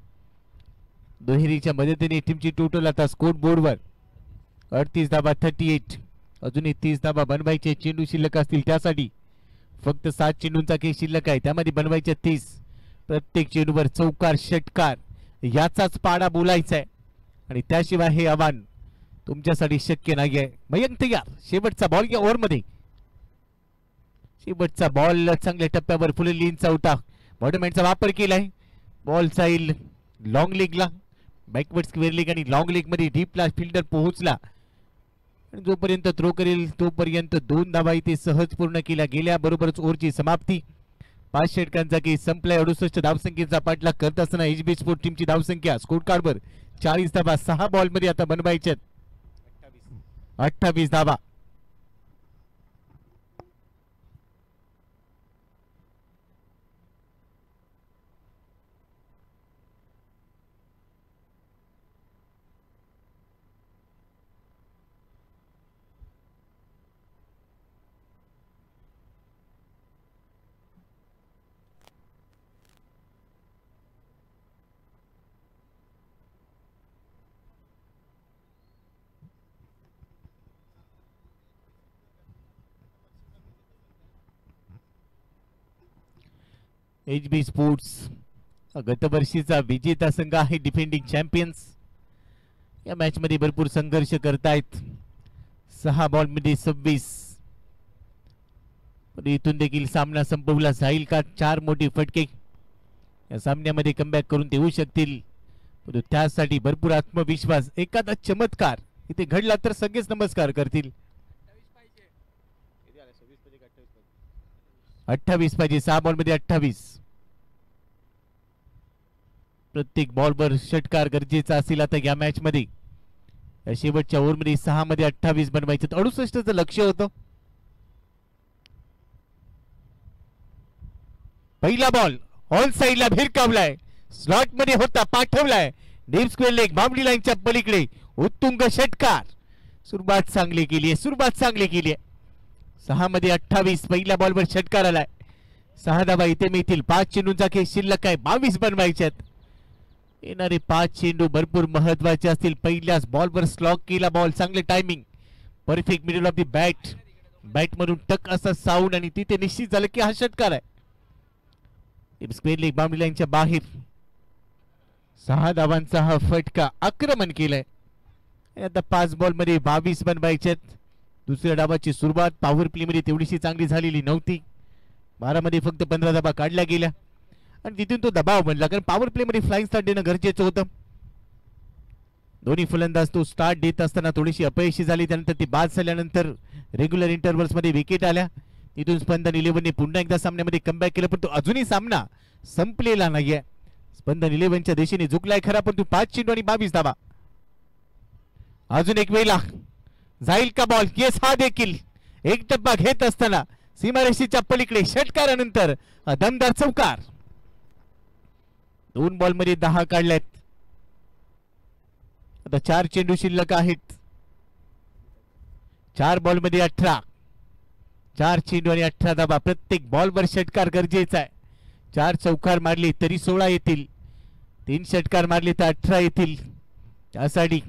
Speaker 2: दुहेरीच्या मदतीने टीमची टोटल आता स्कोर बोर्डवर 38 धावा 38. अजूनही 30 धावा बनवायचे. चेंडू शिल्लक असतील त्यासाठी फक्त 7 चेंडूंचा खेळ शिल्लक आहे. त्यामध्ये बनवायचे 30. प्रत्येक चेंडूवर चौकार षटकार याचाच पाडा बोलायचा आहे आणि त्याशिवाय हे आव्हान तुमच्यासाठी शक्य नाही आहे. मयंक तयार. शेवटचा बॉल या ओव्हरमध्ये. शेवटचा बॉल चांगल्या टप्प्यावर फुले लीनचा उठा. बॉटमहँडचा वापर केलाय. बॉल जाईल लॉंग लेगला. बॅकवर्ड स्क्वेअर लेग आणि लॉंग लेग मध्ये डीपला फिल्डर पोहोचला. जोपर्यंत थ्रो करेल तोपर्यंत 2 धावा इथे सहज पूर्ण केल्या गेल्या. बरोबरच ओव्हरची समाप्ती. 5 षटकांचा खेळ संपलाय. 68 धावसंख्येचा पाठलाग करत असताना एचबी स्पोर्ट टीमची धावसंख्या स्कोर कार्डवर 40 धावा. 6 बॉल मध्ये आता बनवायच्यात 28 धावा. एचबी स्पोर्ट्स गतवर्षीचा विजेता संघ आहे. Defending champions. या मॅच मध्ये भरपूर संघर्ष करतायत. 6 बॉल मध्ये 26. इथून देखील सामना संपवला जाईल का? 4 मोठे फटके या सामन्यामध्ये कमबॅक करून देऊ शकतील. त्यासाठी भरपूर आत्मविश्वास. एखादा चमत्कार इथे घडला तर सगळेच नमस्कार करतील. 28 पाहिजे. 6 बॉल मध्ये 28. प्रत्येक बॉलवर षटकार गरजेचा असेल आता या मॅच मध्ये. शेवटच्या ओव्हर मध्ये 6 मध्ये 28 बनवायचे. 68चं लक्ष होतं. पहिला बॉल ऑन साइडला भिरकावलाय. स्लॉट मध्ये होता पाठवलाय. डीप स्क्वेअर लेग बाउंड्री लाईनच्या पलीकडे उत्तुंग षटकार. सुरुवात चांगली केली आहे. सुरुवात चांगली केली आहे. 6 मध्ये 28. पहिल्या बॉलवर षटकार आलाय. 6 धावा इथे मिळतील. 5 चेंडूंचा खेळ शिल्लक आहे. 22 बनवायच्यात. येणारे 5 चेंडू भरपूर महत्वाचे असतील. पहिल्याच बॉलवर स्लॉक केला बॉल. चांगले timing. Perfect middle of the bat. Bat मधून टक असा साऊंड आणि तिथे निश्चित झालं की हा षटकार आहे. स्क्वेअर लेग बाउंड्री लाईनच्या बाहेर 6 धावांचा हा फटका. आक्रमण केलंय. आता 5 बॉल मध्ये 22 बनवायच्यात. दुसऱ्या डावाची सुरुवात पॉवर प्ले मध्ये तेवढीशी चांगली झालेली नव्हती. 12 मध्ये फक्त 15 धावा काढल्या गेल्या. आणि तिथून तो दबाव बनला, कारण पॉवर प्ले मध्ये फ्लाइंग स्टार्ट देणं गरजेचं होतं. दोन्ही फलंदाज तो स्टार्ट देत असताना थोडीशी अपयशी झाली, त्यानंतर ती बाद झाल्यानंतर रेग्युलर इंटरव्हल्स मध्ये विकेट आल्या. तिथून स्पंदन 11ने पुन्हा एकदा सामन्यामध्ये कमबॅक केलं, पण तो अजूनही सामना संपलेला नाहीये. स्पंदन 11च्या दिशेने झुकलाय खरा, पण तू 5 चेंडू आणि 22 धावा. अजून एक वेळेला जाईल का बॉल? येस, हा देखील एक टप्पा घेत असताना सीमारेषेच्या पलीकडे षटकारानंतर दमदार चौकार. 2 बॉल मध्ये 10 काढल्यात. आता 4 चेंडू शिल्लक आहेत. 4 बॉल मध्ये 18, 4 चेंडू आणि 18 धावा. प्रत्येक बॉलवर षटकार गरजेचा आहे. 4 चौकार मारले तरी 16 येतील, 3 षटकार मारले तर 18 येतील. त्यासाठी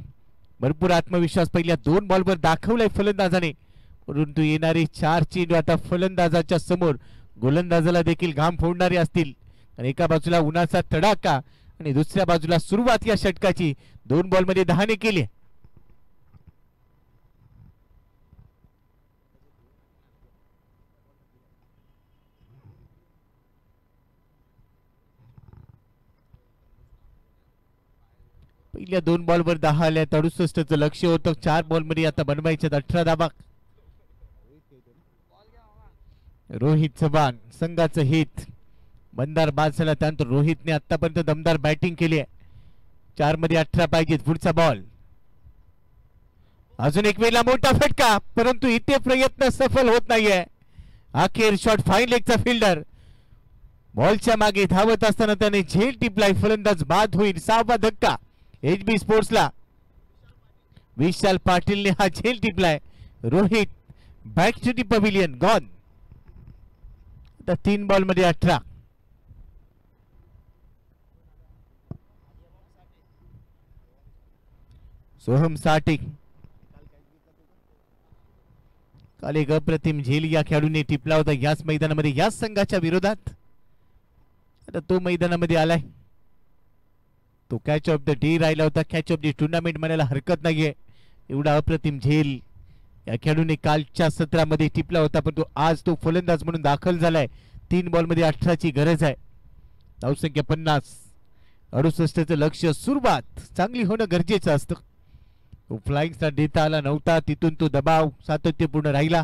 Speaker 2: भरपूर आत्मविश्वास पहिल्या 2 बॉलवर दाखवलाय फलंदाजाने, परंतु येणारे 4 चेंडू आता फलंदाजाच्या समोर गोलंदाजाला देखील घाम फोडणारे असतील. आणि एका बाजूला उन्हाचा तडाखा आणि दुसऱ्या बाजूला सुरुवात या षटकाची 2 बॉल मध्ये 10 ने केली. पहिल्या 2 बॉलवर 10 आल्या. 68चं लक्ष होतं. 4 बॉल मध्ये आता बनवायच्यात 18 धावा. रोहित चव्हाण संघाचं हित. बंदार बाद झाला, त्यानंतर रोहितने आतापर्यंत दमदार बॅटिंग केली आहे. 4 मध्ये 18 पाहिजेत. पुढचा बॉल. अजून एक वेळेला मोठा फटका, परंतु इथे प्रयत्न सफल होत नाहीये. अखेर शॉट फाईन लेगचा फिल्डर बॉलच्या मागे धावत असताना त्याने झेल टिपलाय. फलंदाज बाद होईल. 6वा धक्का HB स्पोर्ट्सला. विशाल पाटीलने हा झेल टिपलाय. Rohit back to the pavilion gone. आता 3 बॉल मध्ये 18. सोहम साठे. काल एक अप्रतिम झेल या खेळाडूने टिपला होता याच मैदानामध्ये, याच संघाच्या विरोधात. आता तो मैदानामध्ये आलाय. तो कॅच ऑफ द डे राहिला होता. कॅच ऑफ द टुर्नामेंट म्हणायला हरकत नाहीये. एवढा अप्रतिम झेल या खेळाडूने कालच्या सत्रामध्ये टिपला होता, पण तो आज तो फलंदाज म्हणून दाखल झालाय. 3 बॉल मध्ये 18ची गरज आहे. धावसंख्या 50. 68चं लक्ष. सुरुवात चांगली होणं गरजेचं असतं. तो फ्लाइंग स्टार्ट देता आला नव्हता, तिथून तो दबाव सातत्यपूर्ण राहिला.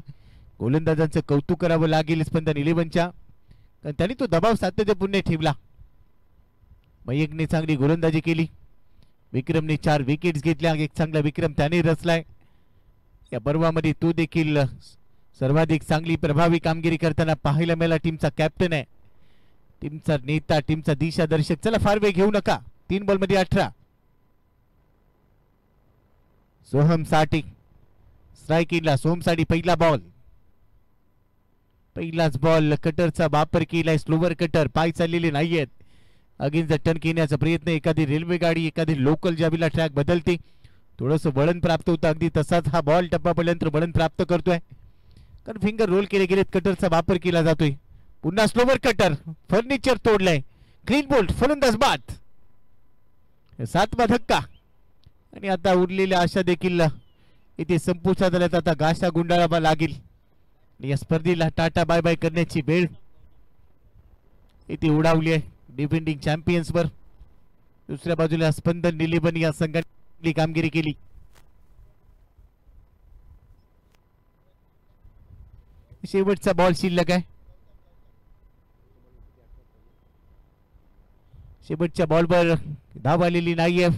Speaker 2: गोलंदाजांचं कौतुक करावं लागेल स्पंदन 11च्या, कारण त्यांनी तो दबाव सातत्यपूर्ण ठेवला. मयंकने चांगली गोलंदाजी केली. विक्रमने 4 विकेट्स घेतल्या. एक चांगला विक्रम त्याने रचलाय. या पर्वामध्ये तो देखील सर्वाधिक चांगली प्रभावी कामगिरी करताना पाहायला मिळाला. टीमचा कॅप्टन आहे, टीमचा नेता, टीमचा दिशादर्शक. चला फार वेळ घेऊ नका. 3 बॉल मध्ये 18. सोहम साठे स्ट्रायकिंगला. सोहम साठे पहिला बॉल. पहिलाच बॉल. कटरचा वापर केलाय. Slower cutter. पाय चाललेले नाहीयेत. अगेन्स्ट टर्न घेण्याचा प्रयत्न. एखादी रेल्वे गाडी, एखादी लोकल ज्यावेळेला ट्रॅक बदलते थोडंसं वळण प्राप्त होतं, अगदी तसाच हा बॉल टप्पा पडल्यानंतर वळण प्राप्त करतोय, कारण फिंगर रोल केले गेलेत. कटरचा वापर केला जातोय. पुन्हा स्लोवर कटर. फर्निचर तोडलंय. Clean bowled. फलंदाज बाद. 7वा धक्का. आणि आता उरलेल्या आशा देखील इथे संपुष्टात आल्यात. आता गाशा गुंडाळावा लागेल. या स्पर्धेला टाटा बाय बाय करण्याची वेळ इथे उडावली आहे डिफेंडिंग चॅम्पियन्सवर. दुसऱ्या बाजूला स्पंदन 11 या संघाने कामगिरी केली. शेवटचा बॉल शिल्लक आहे. शेवटच्या बॉलवर धाव आलेली नाहीये.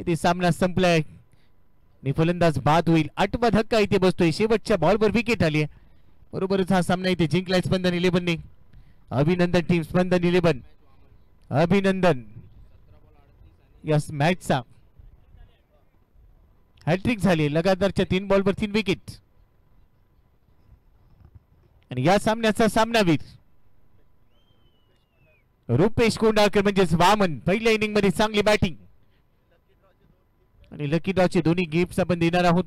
Speaker 2: इथे सामना संपलाय आणि फलंदाज बाद होईल. 8वा धक्का इथे बसतोय. शेवटच्या बॉलवर विकेट आली आहे. बरोबरच हा सामना इथे जिंकलाय स्पंदन 11ने. अभिनंदन टीम स्पंदन 11. अभिनंदन. या मॅचचा हॅट्रिक झाली. लगातारच्या 3 बॉलवर 3 विकेट. आणि या सामन्याचा सामनावीर रुपेश कोंडाळकर म्हणजेच वामन. पहिल्या इनिंग मध्ये चांगली बॅटिंग आणि लकी ड्रॉचे दोन्ही गिफ्ट्स आपण देणार आहोत.